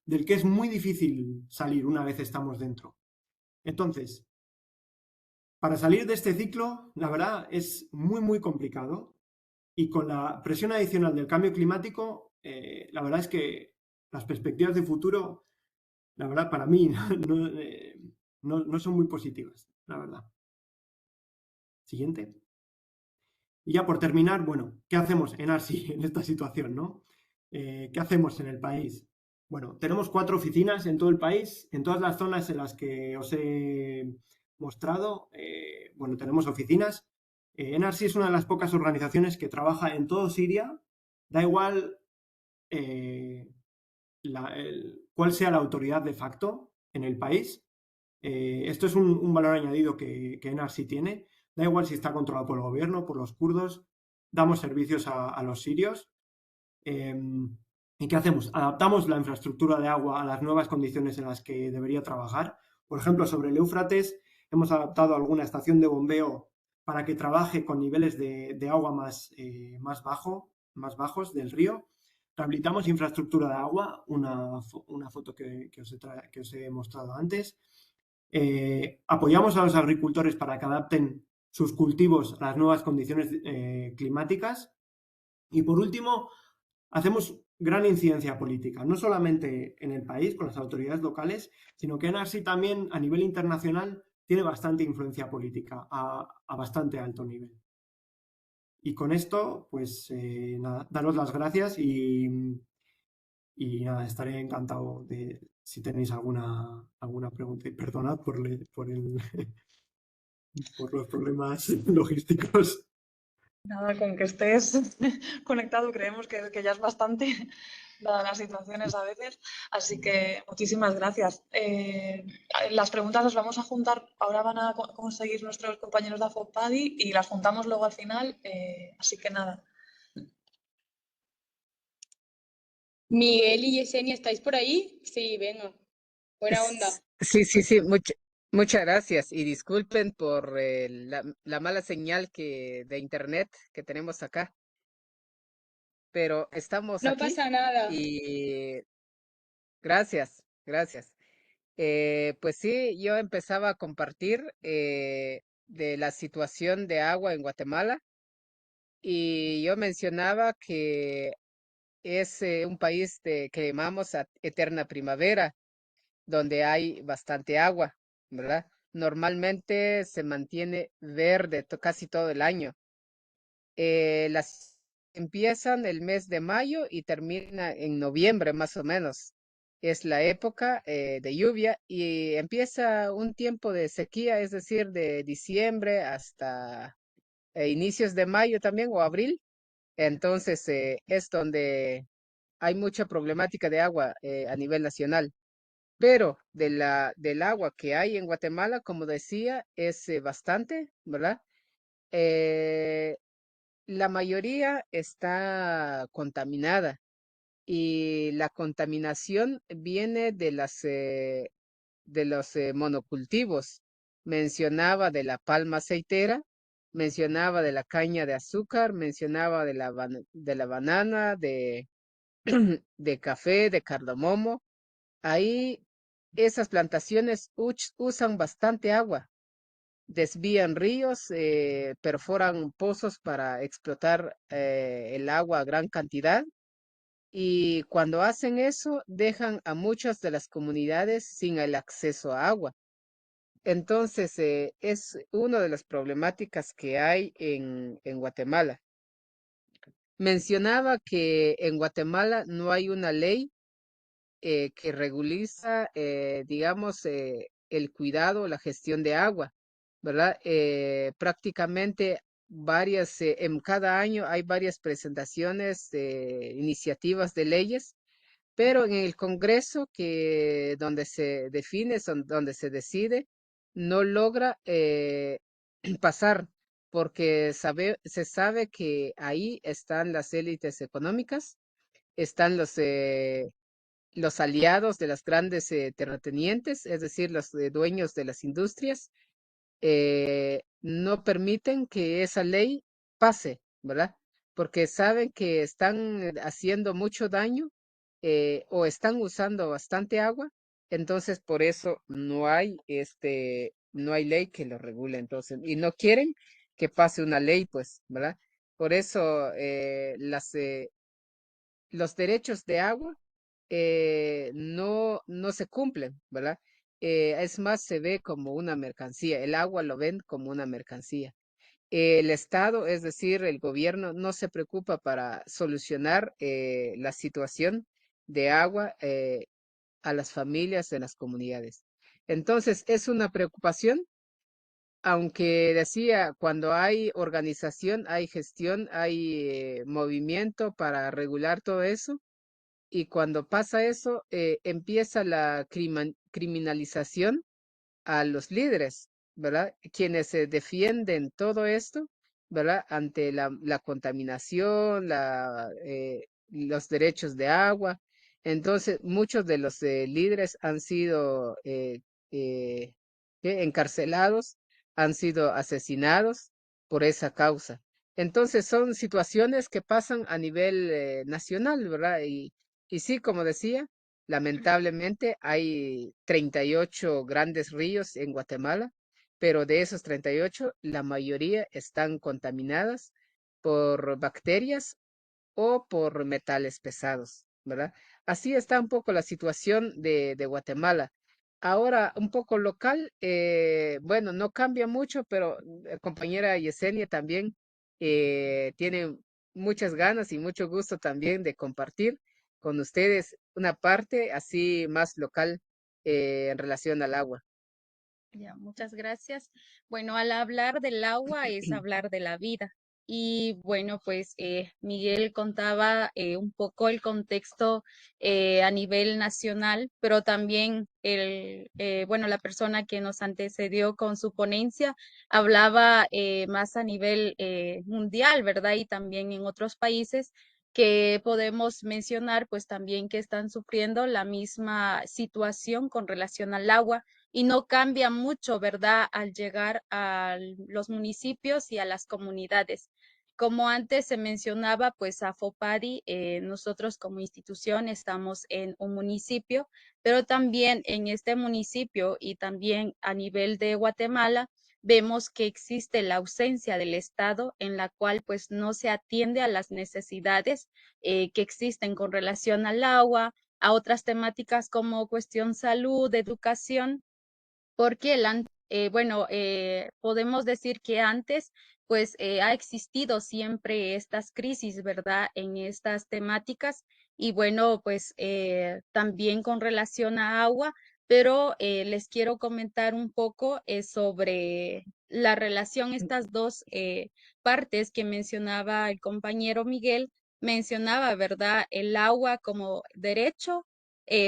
del que es muy difícil salir una vez estamos dentro. Entonces, para salir de este ciclo, la verdad es muy, muy complicado. Y con la presión adicional del cambio climático, la verdad es que las perspectivas de futuro, la verdad, para mí no son muy positivas, la verdad. Siguiente. Y ya por terminar, bueno, ¿qué hacemos en ARSI en esta situación, no? ¿Qué hacemos en el país? Bueno, tenemos 4 oficinas en todo el país, en todas las zonas en las que os he mostrado, bueno, tenemos oficinas. NRC es una de las pocas organizaciones que trabaja en todo Siria, da igual cuál sea la autoridad de facto en el país. Esto es un valor añadido que NRC tiene. Da igual si está controlado por el gobierno, por los kurdos, damos servicios a los sirios. ¿Y qué hacemos? Adaptamos la infraestructura de agua a las nuevas condiciones en las que debería trabajar. Por ejemplo, sobre el Éufrates hemos adaptado alguna estación de bombeo para que trabaje con niveles de agua más bajos del río. Rehabilitamos infraestructura de agua, una foto que os he mostrado antes. Apoyamos a los agricultores para que adapten sus cultivos a las nuevas condiciones climáticas. Y por último, hacemos gran incidencia política, no solamente en el país, con las autoridades locales, sino que NRC también a nivel internacional tiene bastante influencia política a bastante alto nivel. Y con esto, pues nada, daros las gracias y nada, estaré encantado de si tenéis alguna pregunta. Y perdonad por los problemas logísticos. Nada, con que estés conectado creemos que ya es bastante, dadas las situaciones a veces. Así que muchísimas gracias. Las preguntas las vamos a juntar, ahora van a conseguir nuestros compañeros de AFOPADI y las juntamos luego al final. Así que nada. Miguel y Yesenia, ¿estáis por ahí? Sí, venga. Buena onda. Sí, sí, sí, muchas gracias y disculpen por la mala señal de internet que tenemos acá, pero estamos No aquí pasa nada. y gracias, gracias. Pues sí, yo empezaba a compartir de la situación de agua en Guatemala y yo mencionaba que es un país que llamamos eterna primavera, donde hay bastante agua, ¿verdad? Normalmente se mantiene verde casi todo el año. Las empiezan el mes de mayo y termina en noviembre más o menos. Es la época de lluvia y empieza un tiempo de sequía, es decir, de diciembre hasta inicios de mayo también o abril. Entonces es donde hay mucha problemática de agua a nivel nacional. Pero del agua que hay en Guatemala, como decía, es bastante, ¿verdad? Eh, la mayoría está contaminada y la contaminación viene de los monocultivos. Mencionaba de la palma aceitera, mencionaba de la caña de azúcar, mencionaba de la banana, de café, de cardamomo. Ahí esas plantaciones usan bastante agua, desvían ríos, perforan pozos para explotar el agua a gran cantidad y cuando hacen eso dejan a muchas de las comunidades sin el acceso a agua. Entonces, es una de las problemáticas que hay en Guatemala. Mencionaba que en Guatemala no hay una ley que reguliza, digamos, el cuidado, la gestión de agua, ¿verdad? Prácticamente en cada año hay varias presentaciones de iniciativas de leyes, pero en el Congreso, donde se define, donde se decide, no logra pasar, porque se sabe que ahí están las élites económicas, están los aliados de las grandes terratenientes, es decir, los dueños de las industrias, no permiten que esa ley pase, ¿verdad? Porque saben que están haciendo mucho daño o están usando bastante agua, entonces por eso no hay ley que lo regule, entonces, y no quieren que pase una ley, pues, ¿verdad? Por eso los derechos de agua no se cumplen, ¿verdad? Es más, se ve como una mercancía, el agua lo ven como una mercancía. El Estado, es decir, el gobierno, no se preocupa para solucionar la situación de agua a las familias de las comunidades. Entonces, es una preocupación, aunque decía, cuando hay organización, hay gestión, hay movimiento para regular todo eso, y cuando pasa eso, empieza la criminalización a los líderes, ¿verdad? Quienes se defienden todo esto, ¿verdad? Ante la contaminación, los derechos de agua. Entonces, muchos de los líderes han sido encarcelados, han sido asesinados por esa causa. Entonces, son situaciones que pasan a nivel nacional, ¿verdad? Y sí, como decía, lamentablemente hay 38 grandes ríos en Guatemala, pero de esos 38, la mayoría están contaminadas por bacterias o por metales pesados, ¿verdad? Así está un poco la situación de Guatemala. Ahora, un poco local, bueno, no cambia mucho, pero compañera Yesenia también tiene muchas ganas y mucho gusto también de compartir con ustedes una parte así más local en relación al agua. Ya, muchas gracias. Bueno, al hablar del agua es hablar de la vida. Y bueno, pues Miguel contaba un poco el contexto a nivel nacional, pero también bueno, la persona que nos antecedió con su ponencia hablaba más a nivel mundial, ¿verdad? Y también en otros países que podemos mencionar, pues también que están sufriendo la misma situación con relación al agua y no cambia mucho, ¿verdad? Al llegar a los municipios y a las comunidades. Como antes se mencionaba, pues AFOPADI, nosotros como institución estamos en un municipio, pero también en este municipio y también a nivel de Guatemala, vemos que existe la ausencia del Estado en la cual pues no se atiende a las necesidades que existen con relación al agua, a otras temáticas como cuestión salud, educación porque bueno, podemos decir que antes, pues ha existido siempre estas crisis, ¿verdad? En estas temáticas y bueno, pues también con relación a agua, pero les quiero comentar un poco sobre la relación, estas dos partes que mencionaba el compañero Miguel, mencionaba, ¿verdad? El agua como derecho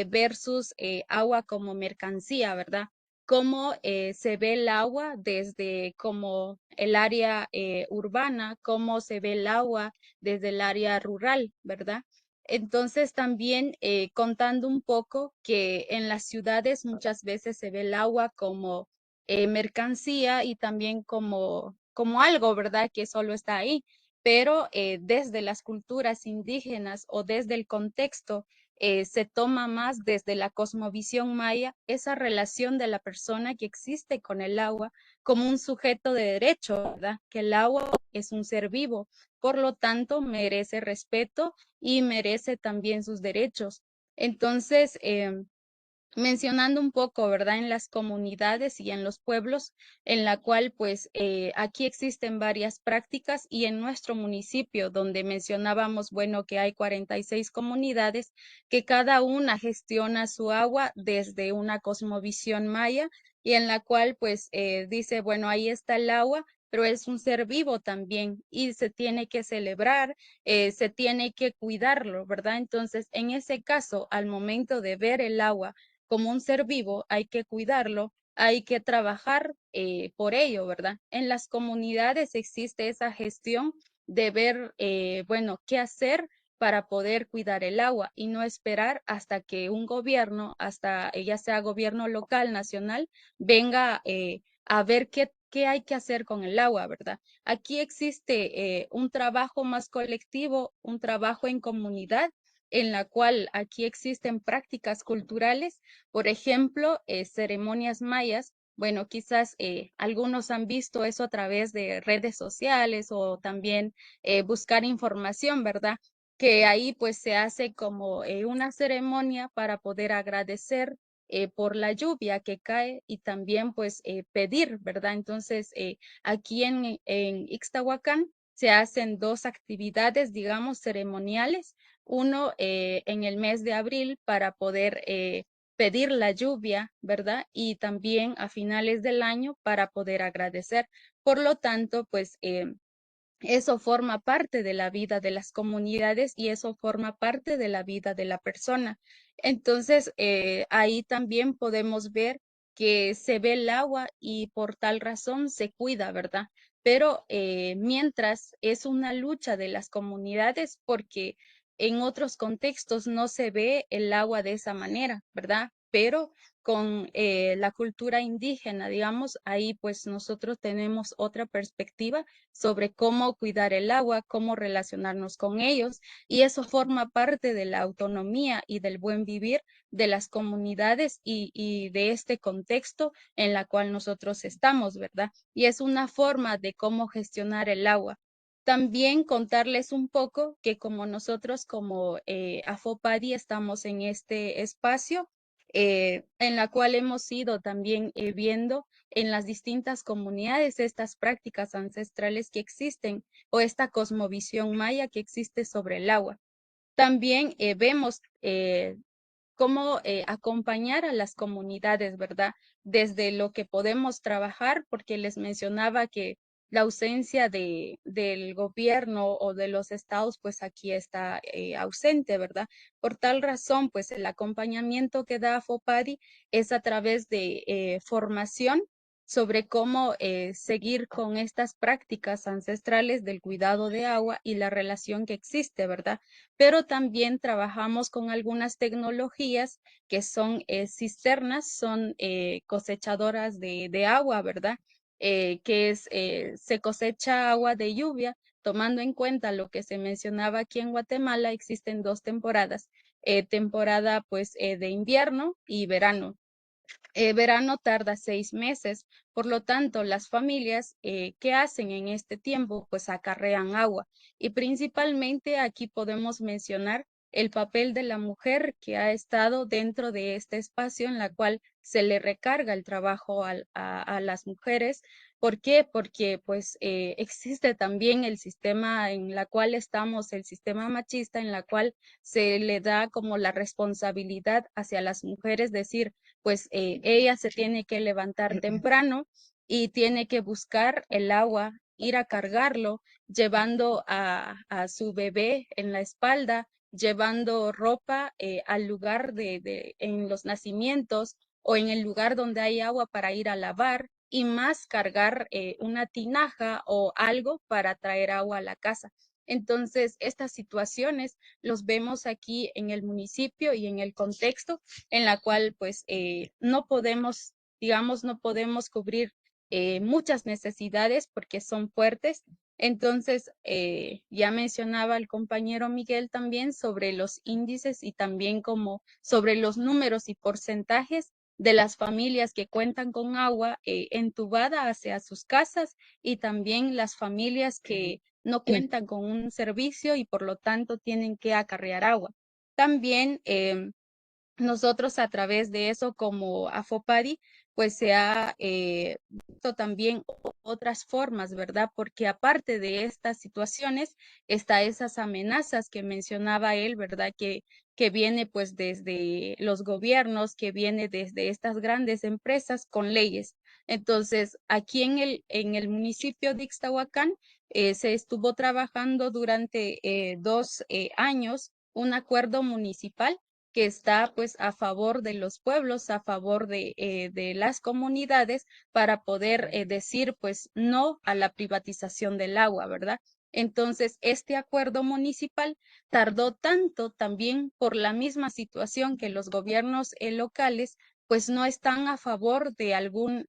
versus agua como mercancía, ¿verdad? Cómo se ve el agua desde como el área urbana, cómo se ve el agua desde el área rural, ¿verdad? Entonces también contando un poco que en las ciudades muchas veces se ve el agua como mercancía y también como algo, ¿verdad? Que solo está ahí, pero desde las culturas indígenas o desde el contexto se toma más desde la cosmovisión maya esa relación de la persona que existe con el agua como un sujeto de derecho, ¿verdad? Que el agua es un ser vivo, por lo tanto merece respeto y merece también sus derechos. Entonces, mencionando un poco, ¿verdad? En las comunidades y en los pueblos, en la cual pues aquí existen varias prácticas y en nuestro municipio, donde mencionábamos, bueno, que hay 46 comunidades, que cada una gestiona su agua desde una cosmovisión maya y en la cual pues dice, bueno, ahí está el agua, pero es un ser vivo también y se tiene que celebrar, se tiene que cuidarlo, ¿verdad? Entonces, en ese caso, al momento de ver el agua, como un ser vivo, hay que cuidarlo, hay que trabajar por ello, ¿verdad? En las comunidades existe esa gestión de ver, bueno, qué hacer para poder cuidar el agua y no esperar hasta que un gobierno, hasta ya sea gobierno local, nacional, venga a ver qué hay que hacer con el agua, ¿verdad? Aquí existe un trabajo más colectivo, un trabajo en comunidad en la cual aquí existen prácticas culturales, por ejemplo, ceremonias mayas. Bueno, quizás algunos han visto eso a través de redes sociales o también buscar información, ¿verdad? Que ahí pues se hace como una ceremonia para poder agradecer por la lluvia que cae y también pues pedir, ¿verdad? Entonces, aquí en Ixtahuacán se hacen dos actividades, digamos, ceremoniales uno en el mes de abril para poder pedir la lluvia, ¿verdad? Y también a finales del año para poder agradecer. Por lo tanto, pues eso forma parte de la vida de las comunidades y eso forma parte de la vida de la persona. Entonces, ahí también podemos ver que se ve el agua y por tal razón se cuida, ¿verdad? Pero mientras es una lucha de las comunidades porque en otros contextos no se ve el agua de esa manera, ¿verdad? Pero con la cultura indígena, digamos, ahí pues nosotros tenemos otra perspectiva sobre cómo cuidar el agua, cómo relacionarnos con ellos, y eso forma parte de la autonomía y del buen vivir de las comunidades y de este contexto en la cual nosotros estamos, ¿verdad? Y es una forma de cómo gestionar el agua. También contarles un poco que como nosotros como AFOPADI estamos en este espacio, en la cual hemos ido también viendo en las distintas comunidades estas prácticas ancestrales que existen o esta cosmovisión maya que existe sobre el agua. También vemos cómo acompañar a las comunidades, ¿verdad? Desde lo que podemos trabajar, porque les mencionaba que la ausencia del gobierno o de los estados, pues aquí está ausente, ¿verdad? Por tal razón, pues el acompañamiento que da FOPADI es a través de formación sobre cómo seguir con estas prácticas ancestrales del cuidado de agua y la relación que existe, ¿verdad? Pero también trabajamos con algunas tecnologías que son cisternas, son cosechadoras de agua, ¿verdad? Se cosecha agua de lluvia, tomando en cuenta lo que se mencionaba aquí en Guatemala, existen dos temporadas, temporada pues de invierno y verano. Verano tarda 6 meses, por lo tanto, las familias ¿qué hacen en este tiempo? Pues acarrean agua y principalmente aquí podemos mencionar el papel de la mujer que ha estado dentro de este espacio en la cual se le recarga el trabajo a las mujeres. ¿Por qué? Porque pues existe también el sistema en la cual estamos, el sistema machista en la cual se le da como la responsabilidad hacia las mujeres, decir, pues ella se tiene que levantar temprano y tiene que buscar el agua, ir a cargarlo, llevando a su bebé en la espalda, llevando ropa al lugar en los nacimientos o en el lugar donde hay agua para ir a lavar y más cargar una tinaja o algo para traer agua a la casa. Entonces, estas situaciones los vemos aquí en el municipio y en el contexto en la cual pues no podemos, digamos, no podemos cubrir muchas necesidades porque son fuertes. Entonces, ya mencionaba el compañero Miguel también sobre los índices y también como sobre los números y porcentajes de las familias que cuentan con agua entubada hacia sus casas y también las familias que no cuentan con un servicio y por lo tanto tienen que acarrear agua. También nosotros a través de eso como AFOPADI, pues se ha visto también otras formas, ¿verdad? Porque aparte de estas situaciones, está esas amenazas que mencionaba él, ¿verdad? Que viene pues desde los gobiernos, que viene desde estas grandes empresas con leyes. Entonces, aquí en el municipio de Ixtahuacán se estuvo trabajando durante 2 años un acuerdo municipal que está pues a favor de los pueblos, a favor de las comunidades para poder decir pues no a la privatización del agua, ¿verdad? Entonces, este acuerdo municipal tardó tanto también por la misma situación que los gobiernos locales pues no están a favor de algún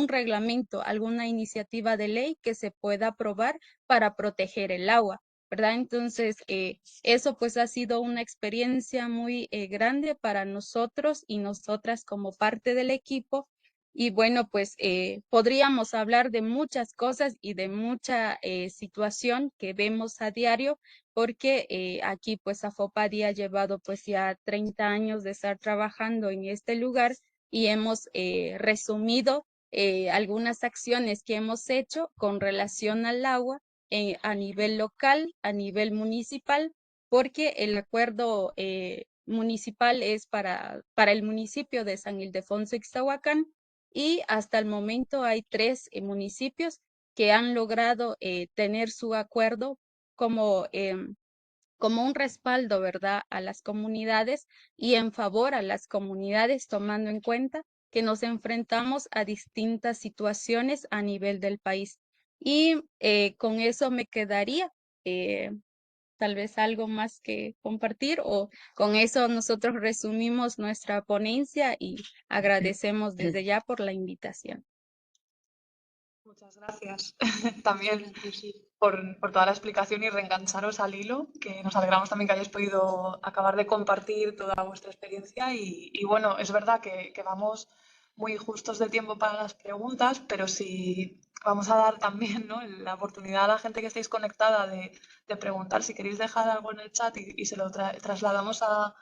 reglamento, alguna iniciativa de ley que se pueda aprobar para proteger el agua, ¿verdad? Entonces, eso pues ha sido una experiencia muy grande para nosotros y nosotras como parte del equipo. Y bueno, pues podríamos hablar de muchas cosas y de mucha situación que vemos a diario, porque aquí pues AFOPADI ha llevado pues ya 30 años de estar trabajando en este lugar y hemos resumido algunas acciones que hemos hecho con relación al agua a nivel local, a nivel municipal, porque el acuerdo municipal es para el municipio de San Ildefonso Ixtahuacán y hasta el momento hay 3 municipios que han logrado tener su acuerdo como, como un respaldo, ¿verdad?, a las comunidades y en favor a las comunidades, tomando en cuenta que nos enfrentamos a distintas situaciones a nivel del país. Y con eso me quedaría. Tal vez algo más que compartir o con eso nosotros resumimos nuestra ponencia y agradecemos desde ya por la invitación. Muchas gracias también por toda la explicación y reengancharos al hilo, que nos alegramos también que hayáis podido acabar de compartir toda vuestra experiencia y bueno, es verdad que vamos muy justos de tiempo para las preguntas, pero sí vamos a dar también, ¿no?, la oportunidad a la gente que estéis conectada de preguntar. Si queréis dejar algo en el chat y se lo trasladamos a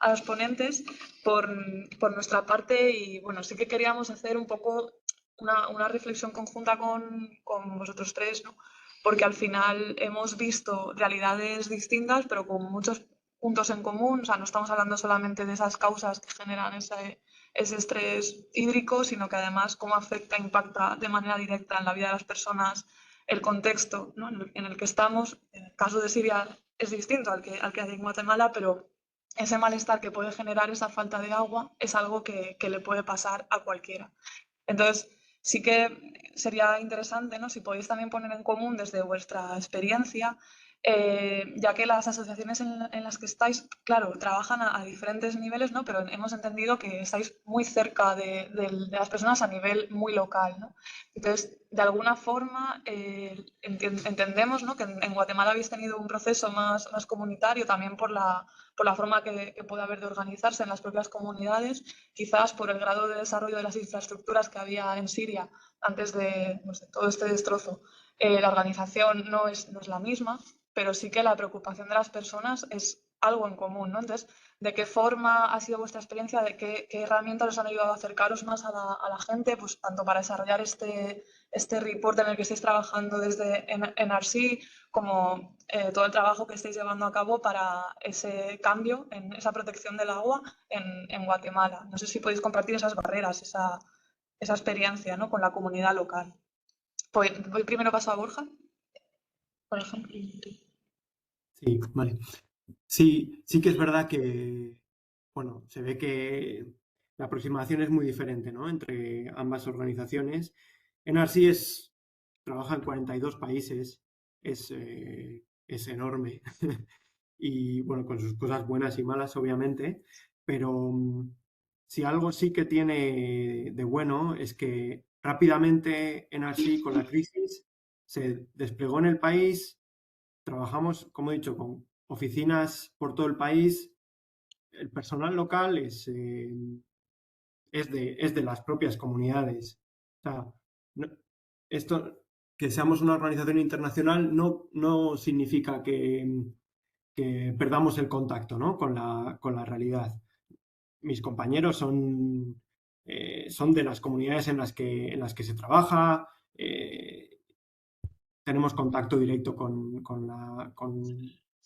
los ponentes por nuestra parte y bueno, sí que queríamos hacer un poco una reflexión conjunta con vosotros tres, ¿no? Porque al final hemos visto realidades distintas, pero con muchos puntos en común. O sea, no estamos hablando solamente de esas causas que generan ese estrés hídrico, sino que además cómo afecta, impacta de manera directa en la vida de las personas el contexto, ¿no?, en el que estamos. En el caso de Siria es distinto al que hay en Guatemala, pero ese malestar que puede generar esa falta de agua es algo que le puede pasar a cualquiera. Entonces, sí que sería interesante, ¿no?, si podéis también poner en común desde vuestra experiencia, ya que las asociaciones en las que estáis, claro, trabajan a diferentes niveles, ¿no?, pero hemos entendido que estáis muy cerca de las personas a nivel muy local, ¿no? Entonces, de alguna forma, entendemos, ¿no?, que en Guatemala habéis tenido un proceso más comunitario, también por la forma que puede haber de organizarse en las propias comunidades, quizás por el grado de desarrollo de las infraestructuras que había en Siria antes de, no sé, todo este destrozo. La organización no es la misma, pero sí que la preocupación de las personas es algo en común, ¿no? Entonces, ¿de qué forma ha sido vuestra experiencia? ¿De qué herramientas os han ayudado a acercaros más a la gente? Pues tanto para desarrollar este report en el que estáis trabajando desde NRC, como todo el trabajo que estáis llevando a cabo para ese cambio en esa protección del agua en Guatemala. No sé si podéis compartir esas barreras, esa experiencia, ¿no?, con la comunidad local. Voy primero paso a Borja, por ejemplo. Sí, vale. Sí, sí que es verdad que, bueno, se ve que la aproximación es muy diferente, ¿no?, entre ambas organizaciones. NRC trabaja en 42 países, es enorme y, bueno, con sus cosas buenas y malas, obviamente, pero si algo sí que tiene de bueno es que rápidamente NRC con la crisis se desplegó en el país. Trabajamos, como he dicho, con oficinas por todo el país. El personal local es de las propias comunidades. O sea, esto, que seamos una organización internacional no significa que perdamos el contacto, ¿no?, con la realidad. Mis compañeros son de las comunidades en las que se trabaja. Tenemos contacto directo con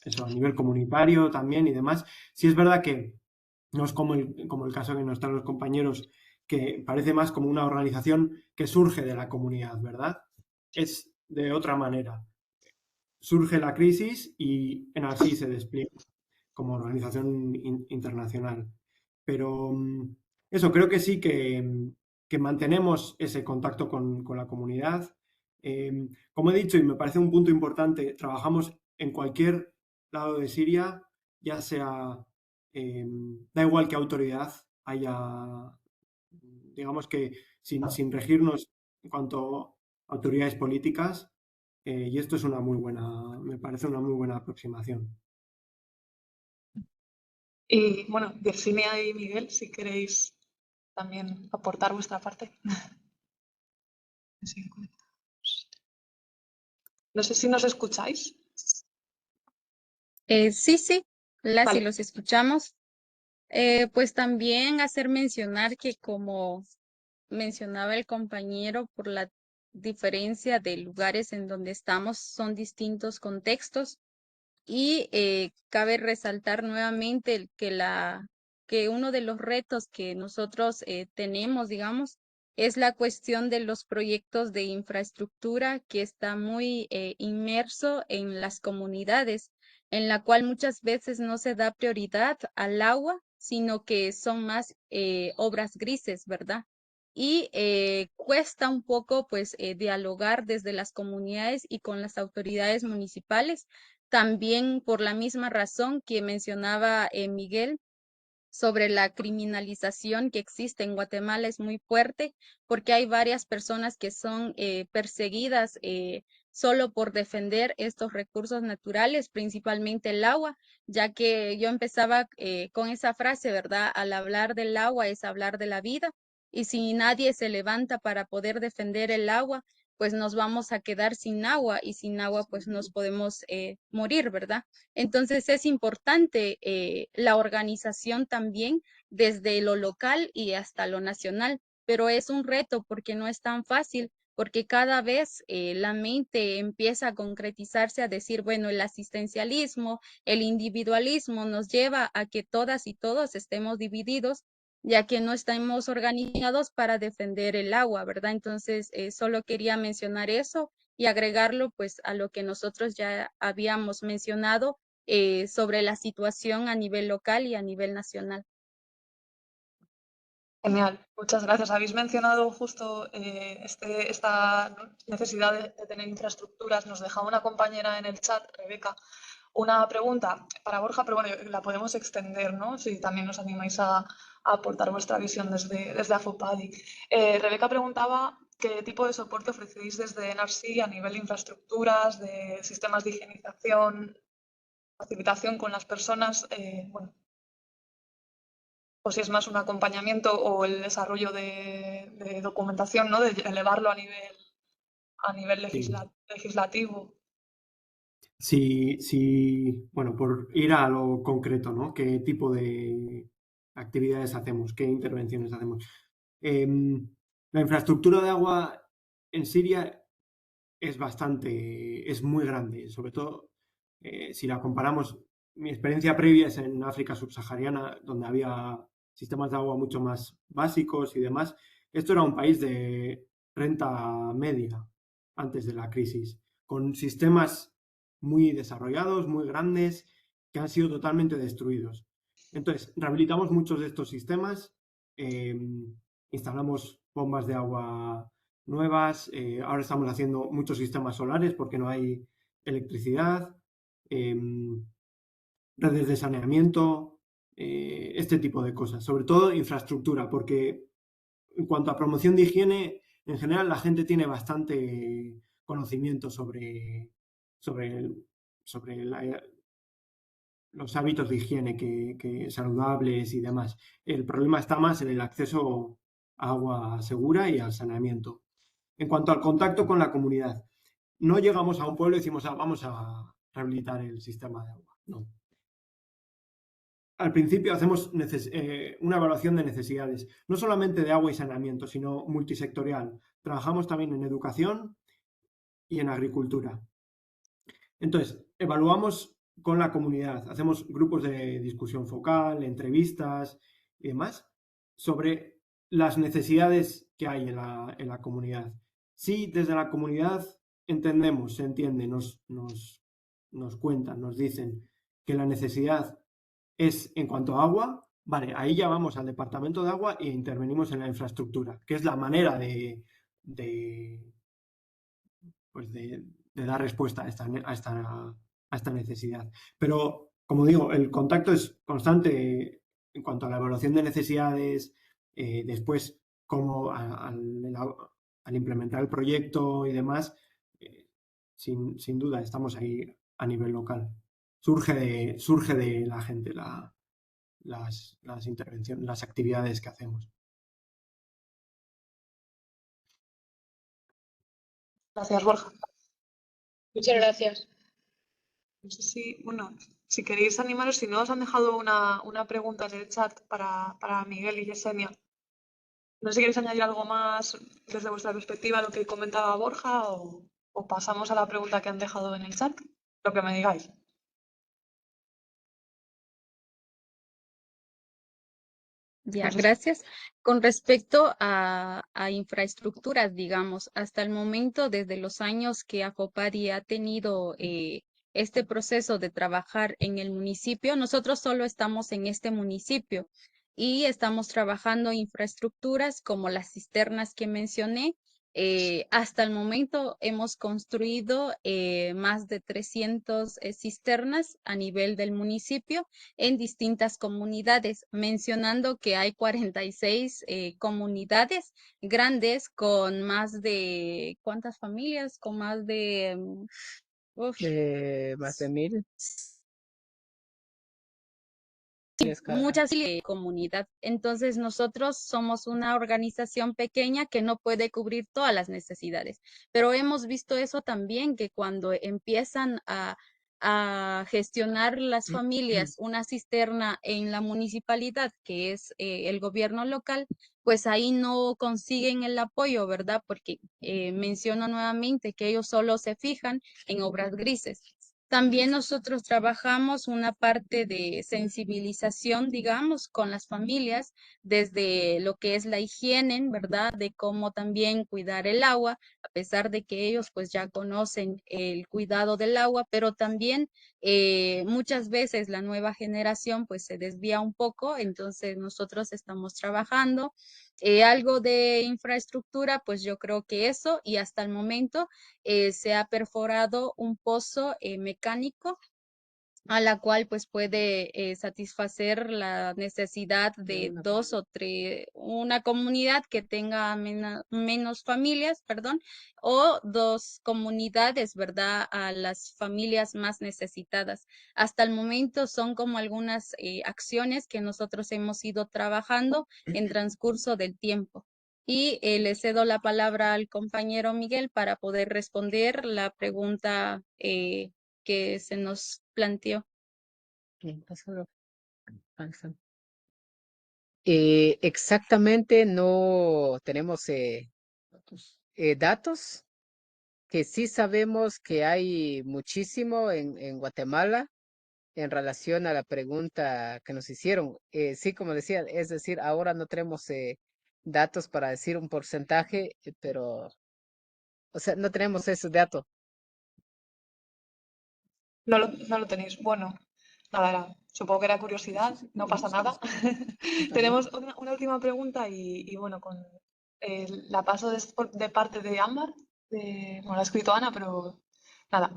eso a nivel comunitario también y demás. Sí es verdad que no es como el caso que nos están los compañeros, que parece más como una organización que surge de la comunidad, ¿verdad? Es de otra manera. Surge la crisis y en así se despliega como organización internacional. Pero eso, creo que sí que mantenemos ese contacto con la comunidad. Como he dicho, y me parece un punto importante, trabajamos en cualquier lado de Siria, ya sea, da igual qué autoridad haya, digamos que sin regirnos en cuanto a autoridades políticas, y esto es me parece una muy buena aproximación. Y bueno, Virginia y Miguel, si queréis también aportar vuestra parte. No sé si nos escucháis. Sí, las y Vale. los escuchamos. Pues también hacer mencionar que como mencionaba el compañero, por la diferencia de lugares en donde estamos, son distintos contextos. Y cabe resaltar nuevamente que uno de los retos que nosotros tenemos, digamos, es la cuestión de los proyectos de infraestructura que está muy inmerso en las comunidades, en la cual muchas veces no se da prioridad al agua, sino que son más obras grises, ¿verdad? Y cuesta un poco, pues, dialogar desde las comunidades y con las autoridades municipales también por la misma razón que mencionaba Miguel sobre la criminalización que existe en Guatemala es muy fuerte porque hay varias personas que son perseguidas solo por defender estos recursos naturales, principalmente el agua, ya que yo empezaba con esa frase, ¿verdad? Al hablar del agua es hablar de la vida y si nadie se levanta para poder defender el agua, pues nos vamos a quedar sin agua y sin agua pues nos podemos morir, ¿verdad? Entonces es importante la organización también desde lo local y hasta lo nacional, pero es un reto porque no es tan fácil, porque cada vez la mente empieza a concretizarse a decir, bueno, el asistencialismo, el individualismo nos lleva a que todas y todos estemos divididos ya que no estamos organizados para defender el agua, ¿verdad? Entonces, solo quería mencionar eso y agregarlo pues a lo que nosotros ya habíamos mencionado sobre la situación a nivel local y a nivel nacional. Genial, muchas gracias. Habéis mencionado justo esta necesidad de tener infraestructuras. Nos dejaba una compañera en el chat, Rebeca, una pregunta para Borja, pero bueno, la podemos extender, ¿no? Si también os animáis a aportar vuestra visión desde AFOPADI. Rebeca preguntaba qué tipo de soporte ofrecéis desde NRC a nivel de infraestructuras, de sistemas de higienización, facilitación con las personas, bueno, o si es más un acompañamiento o el desarrollo de documentación, ¿no? De elevarlo a nivel Sí. legislativo. Bueno, por ir a lo concreto, ¿no? ¿Qué tipo de actividades hacemos? ¿Qué intervenciones hacemos? La infraestructura de agua en Siria es muy grande, sobre todo si la comparamos, mi experiencia previa es en África subsahariana, donde había sistemas de agua mucho más básicos y demás. Esto era un país de renta media antes de la crisis, con sistemas muy desarrollados, muy grandes, que han sido totalmente destruidos. Entonces, rehabilitamos muchos de estos sistemas, eh, instalamos bombas de agua nuevas, ahora estamos haciendo muchos sistemas solares porque no hay electricidad, redes de saneamiento, este tipo de cosas, sobre todo infraestructura, porque en cuanto a promoción de higiene, en general la gente tiene bastante conocimiento sobre, sobre los hábitos de higiene que saludables y demás. El problema está más en el acceso a agua segura y al saneamiento. En cuanto al contacto con la comunidad, no llegamos a un pueblo y decimos, vamos a rehabilitar el sistema de agua. No. Al principio hacemos una evaluación de necesidades, no solamente de agua y saneamiento, sino multisectorial. Trabajamos también en educación y en agricultura. Entonces, evaluamos con la comunidad, hacemos grupos de discusión focal, entrevistas y demás sobre las necesidades que hay en la comunidad. Si desde la comunidad entendemos, se entiende, nos cuentan, nos dicen que la necesidad es en cuanto a agua, vale, ahí ya vamos al departamento de agua e intervenimos en la infraestructura, que es la manera de, pues de dar respuesta a esta necesidad. Pero, como digo, el contacto es constante en cuanto a la evaluación de necesidades, después como al implementar el proyecto y demás, sin duda estamos ahí a nivel local. Surge de la gente las intervenciones, las actividades que hacemos. Gracias, Borja. Muchas gracias. No sé si, bueno, si queréis animaros, si no os han dejado una pregunta en el chat para Miguel y Yesenia. No sé si queréis añadir algo más desde vuestra perspectiva a lo que comentaba Borja o pasamos a la pregunta que han dejado en el chat, lo que me digáis. Ya, No sé si- gracias. Con respecto a infraestructuras, digamos, hasta el momento, desde los años que Afopadi ha tenido este proceso de trabajar en el municipio, nosotros solo estamos en este municipio y estamos trabajando infraestructuras como las cisternas que mencioné. Hasta el momento hemos construido más de 300 cisternas a nivel del municipio en distintas comunidades, mencionando que hay 46 comunidades grandes con más de, ¿cuántas familias? Con más de, uf, Más de 1000. muchas comunidad. Entonces, nosotros somos una organización pequeña que no puede cubrir todas las necesidades, pero hemos visto eso también, que cuando empiezan a gestionar las familias una cisterna en la municipalidad, que es el gobierno local, pues ahí no consiguen el apoyo, ¿verdad? Porque menciono nuevamente que ellos solo se fijan en obras grises. También nosotros trabajamos una parte de sensibilización, digamos, con las familias, desde lo que es la higiene, ¿verdad? De cómo también cuidar el agua, a pesar de que ellos pues ya conocen el cuidado del agua, pero también muchas veces la nueva generación pues se desvía un poco, entonces nosotros estamos trabajando. Algo de infraestructura, pues yo creo que eso, y hasta el momento se ha perforado un pozo mecánico a la cual pues puede satisfacer la necesidad de dos o tres, una comunidad que tenga menos familias, perdón, o dos comunidades, ¿verdad? A las familias más necesitadas. Hasta el momento son como algunas acciones que nosotros hemos ido trabajando en transcurso del tiempo. Y le cedo la palabra al compañero Miguel para poder responder la pregunta que se nos planteó. Exactamente no tenemos datos, que sí sabemos que hay muchísimo en Guatemala en relación a la pregunta que nos hicieron. Sí, como decía, es decir, ahora no tenemos datos para decir un porcentaje, pero, o sea, no tenemos esos datos. No lo tenéis. Bueno, nada, supongo que era curiosidad, no pasa nada. Tenemos una última pregunta y bueno, la paso de parte de Ámbar. Bueno, la ha escrito Ana, pero nada.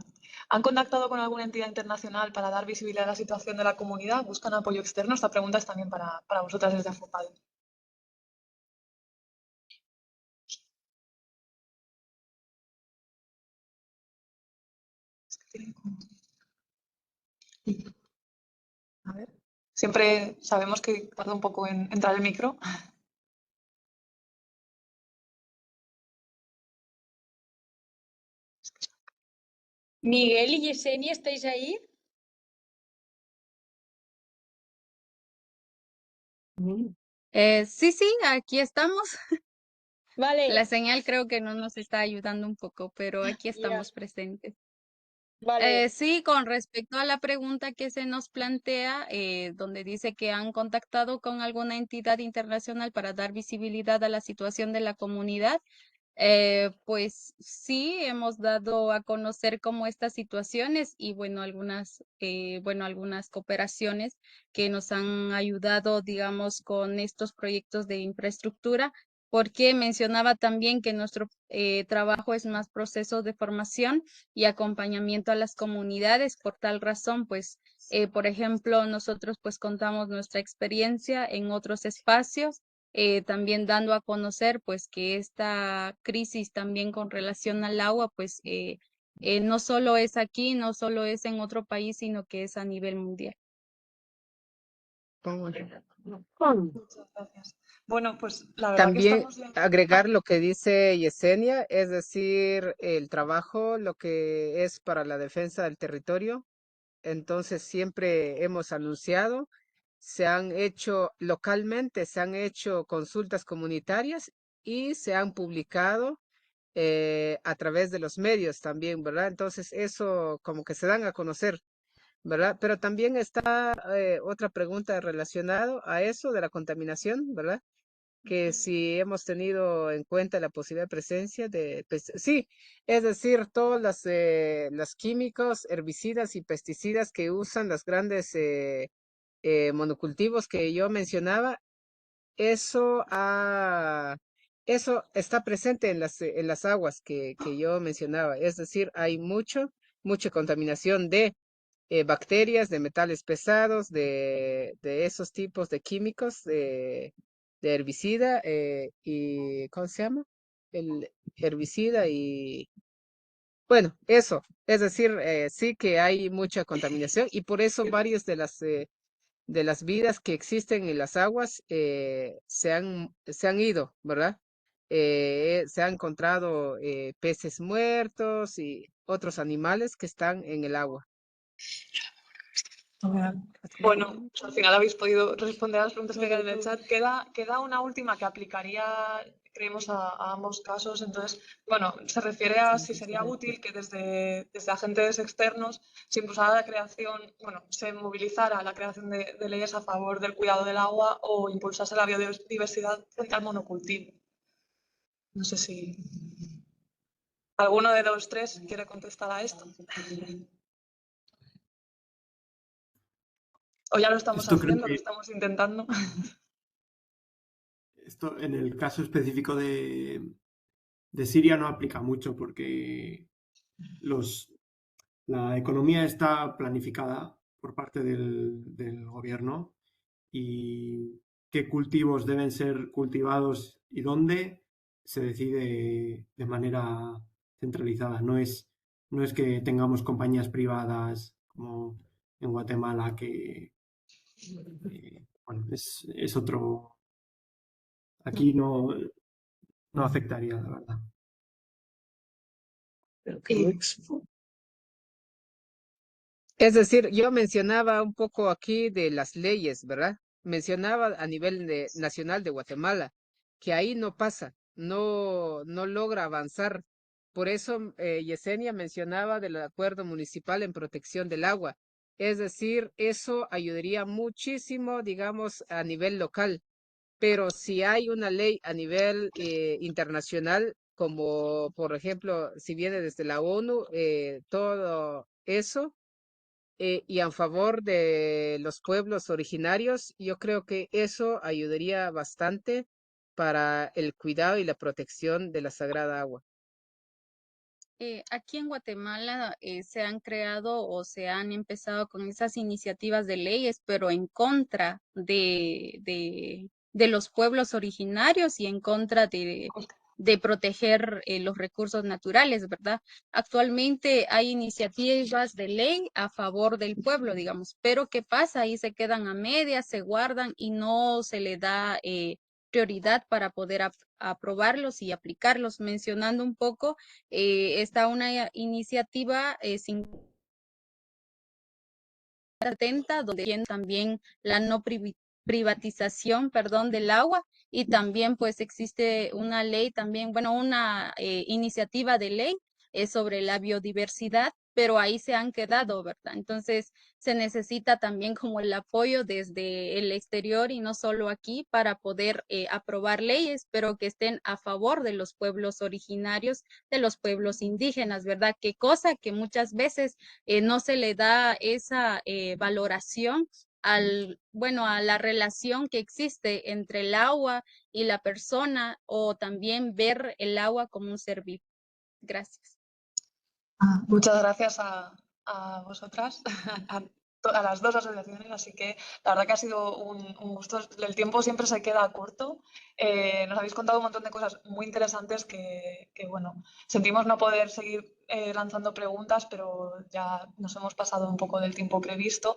¿Han contactado con alguna entidad internacional para dar visibilidad a la situación de la comunidad? ¿Buscan apoyo externo? Esta pregunta es también para vosotras desde AFOPADE. A ver. Siempre sabemos que tarda un poco en entrar el micro. Miguel y Yesenia, ¿estáis ahí? Sí, sí, aquí estamos. Vale, La señal creo que no nos está ayudando un poco, pero aquí ya, estamos presentes. vale. Sí, con respecto a la pregunta que se nos plantea, donde dice que han contactado con alguna entidad internacional para dar visibilidad a la situación de la comunidad, pues sí, hemos dado a conocer como estas situaciones y bueno, algunas cooperaciones que nos han ayudado, digamos, con estos proyectos de infraestructura, porque mencionaba también que nuestro trabajo es más proceso de formación y acompañamiento a las comunidades. Por tal razón, pues, por ejemplo, nosotros pues contamos nuestra experiencia en otros espacios, también dando a conocer pues que esta crisis también con relación al agua, pues no solo es aquí, no solo es en otro país, sino que es a nivel mundial. Muchas gracias. Bueno, pues la verdad que También estamos ya... agregar lo que dice Yesenia, es decir, el trabajo, lo que es para la defensa del territorio. Entonces siempre hemos anunciado, se han hecho localmente, se han hecho consultas comunitarias y se han publicado a través de los medios también, ¿verdad? Entonces eso como que se dan a conocer, ¿verdad? Pero también está otra pregunta relacionada a eso de la contaminación, ¿verdad? Que si hemos tenido en cuenta la posible presencia de, sí, es decir, todos los químicos, herbicidas y pesticidas que usan las grandes monocultivos que yo mencionaba, eso, eso está presente en las aguas que yo mencionaba. Es decir, hay mucha contaminación de bacterias, de metales pesados, de esos tipos de químicos, de herbicida y, ¿cómo se llama? El herbicida y, bueno, eso. Es decir, sí que hay mucha contaminación y por eso varias de las vidas que existen en las aguas se han ido, ¿verdad? Se han encontrado peces muertos y otros animales que están en el agua. Bueno, pues al final habéis podido responder a las preguntas que quedan en el chat. Queda una última que creemos a ambos casos. Entonces, bueno, se refiere a si sería útil que desde agentes externos se impulsara la creación, bueno, se movilizara la creación de leyes a favor del cuidado del agua o impulsase la biodiversidad frente al monocultivo. No sé si alguno de los tres quiere contestar a esto. O ya lo estamos Esto creo haciendo, lo que estamos intentando. esto en el caso específico de Siria no aplica mucho porque la economía está planificada por parte del gobierno y qué cultivos deben ser cultivados y dónde se decide de manera centralizada. No es que tengamos compañías privadas como en Guatemala que, bueno, es otro. Aquí no afectaría, la verdad. Y Es decir, yo mencionaba un poco aquí de las leyes, ¿verdad? Mencionaba a nivel nacional de Guatemala, que ahí no pasa, no logra avanzar. Por eso Yesenia mencionaba del acuerdo municipal en protección del agua. Es decir, eso ayudaría muchísimo, digamos, a nivel local. Pero si hay una ley a nivel internacional, como por ejemplo, si viene desde la ONU, todo eso y a favor de los pueblos originarios, yo creo que eso ayudaría bastante para el cuidado y la protección de la sagrada agua. Aquí en Guatemala se han creado o se han empezado con esas iniciativas de leyes, pero en contra de los pueblos originarios y en contra de proteger los recursos naturales, ¿verdad? Actualmente hay iniciativas de ley a favor del pueblo, digamos, pero ¿qué pasa? Ahí se quedan a medias, se guardan y no se le da prioridad para poder aprobarlos y aplicarlos. Mencionando un poco, está una iniciativa 50-70, donde tiene también la no privatización, perdón, del agua, y también pues existe una ley también, bueno, una iniciativa de ley sobre la biodiversidad, pero ahí se han quedado, ¿verdad? Entonces se necesita también como el apoyo desde el exterior y no solo aquí para poder aprobar leyes, pero que estén a favor de los pueblos originarios, de los pueblos indígenas, ¿verdad? Qué cosa que muchas veces no se le da esa valoración bueno, a la relación que existe entre el agua y la persona, o también ver el agua como un ser vivo. Gracias. muchas gracias a vosotras, a las dos asociaciones, así que la verdad que ha sido un gusto. El tiempo siempre se queda corto. Nos habéis contado un montón de cosas muy interesantes que bueno, sentimos no poder seguir lanzando preguntas, pero ya nos hemos pasado un poco del tiempo previsto.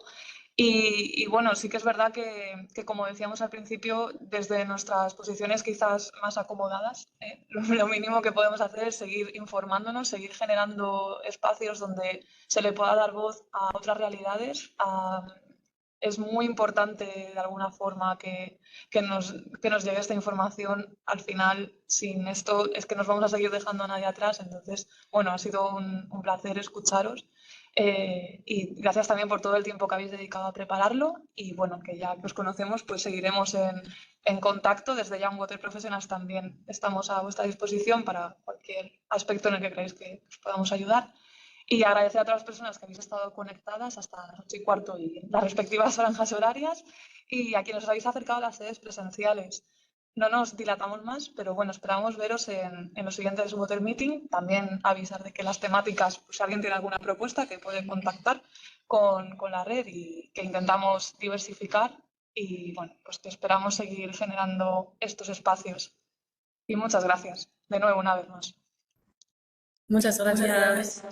Y bueno, sí que es verdad que, como decíamos al principio, desde nuestras posiciones quizás más acomodadas, lo mínimo que podemos hacer es seguir informándonos, seguir generando espacios donde se le pueda dar voz a otras realidades. Es muy importante de alguna forma que nos llegue esta información. Al final, sin esto es que nos vamos a seguir dejando a nadie atrás. Entonces, bueno, ha sido un placer escucharos. Y gracias también por todo el tiempo que habéis dedicado a prepararlo. Y bueno, que ya que os conocemos, pues seguiremos en contacto. Desde Young Water Professionals también estamos a vuestra disposición para cualquier aspecto en el que creáis que os podamos ayudar. Y agradecer a todas las personas que habéis estado conectadas hasta las 8:15 y las respectivas franjas horarias, y a quienes os habéis acercado a las sedes presenciales. No nos dilatamos más, pero bueno, esperamos veros en los siguientes Water Meeting. También avisar de que las temáticas, pues si alguien tiene alguna propuesta, que puede contactar con la red y que intentamos diversificar. Y bueno, pues que esperamos seguir generando estos espacios. Y muchas gracias de nuevo una vez más. Muchas gracias.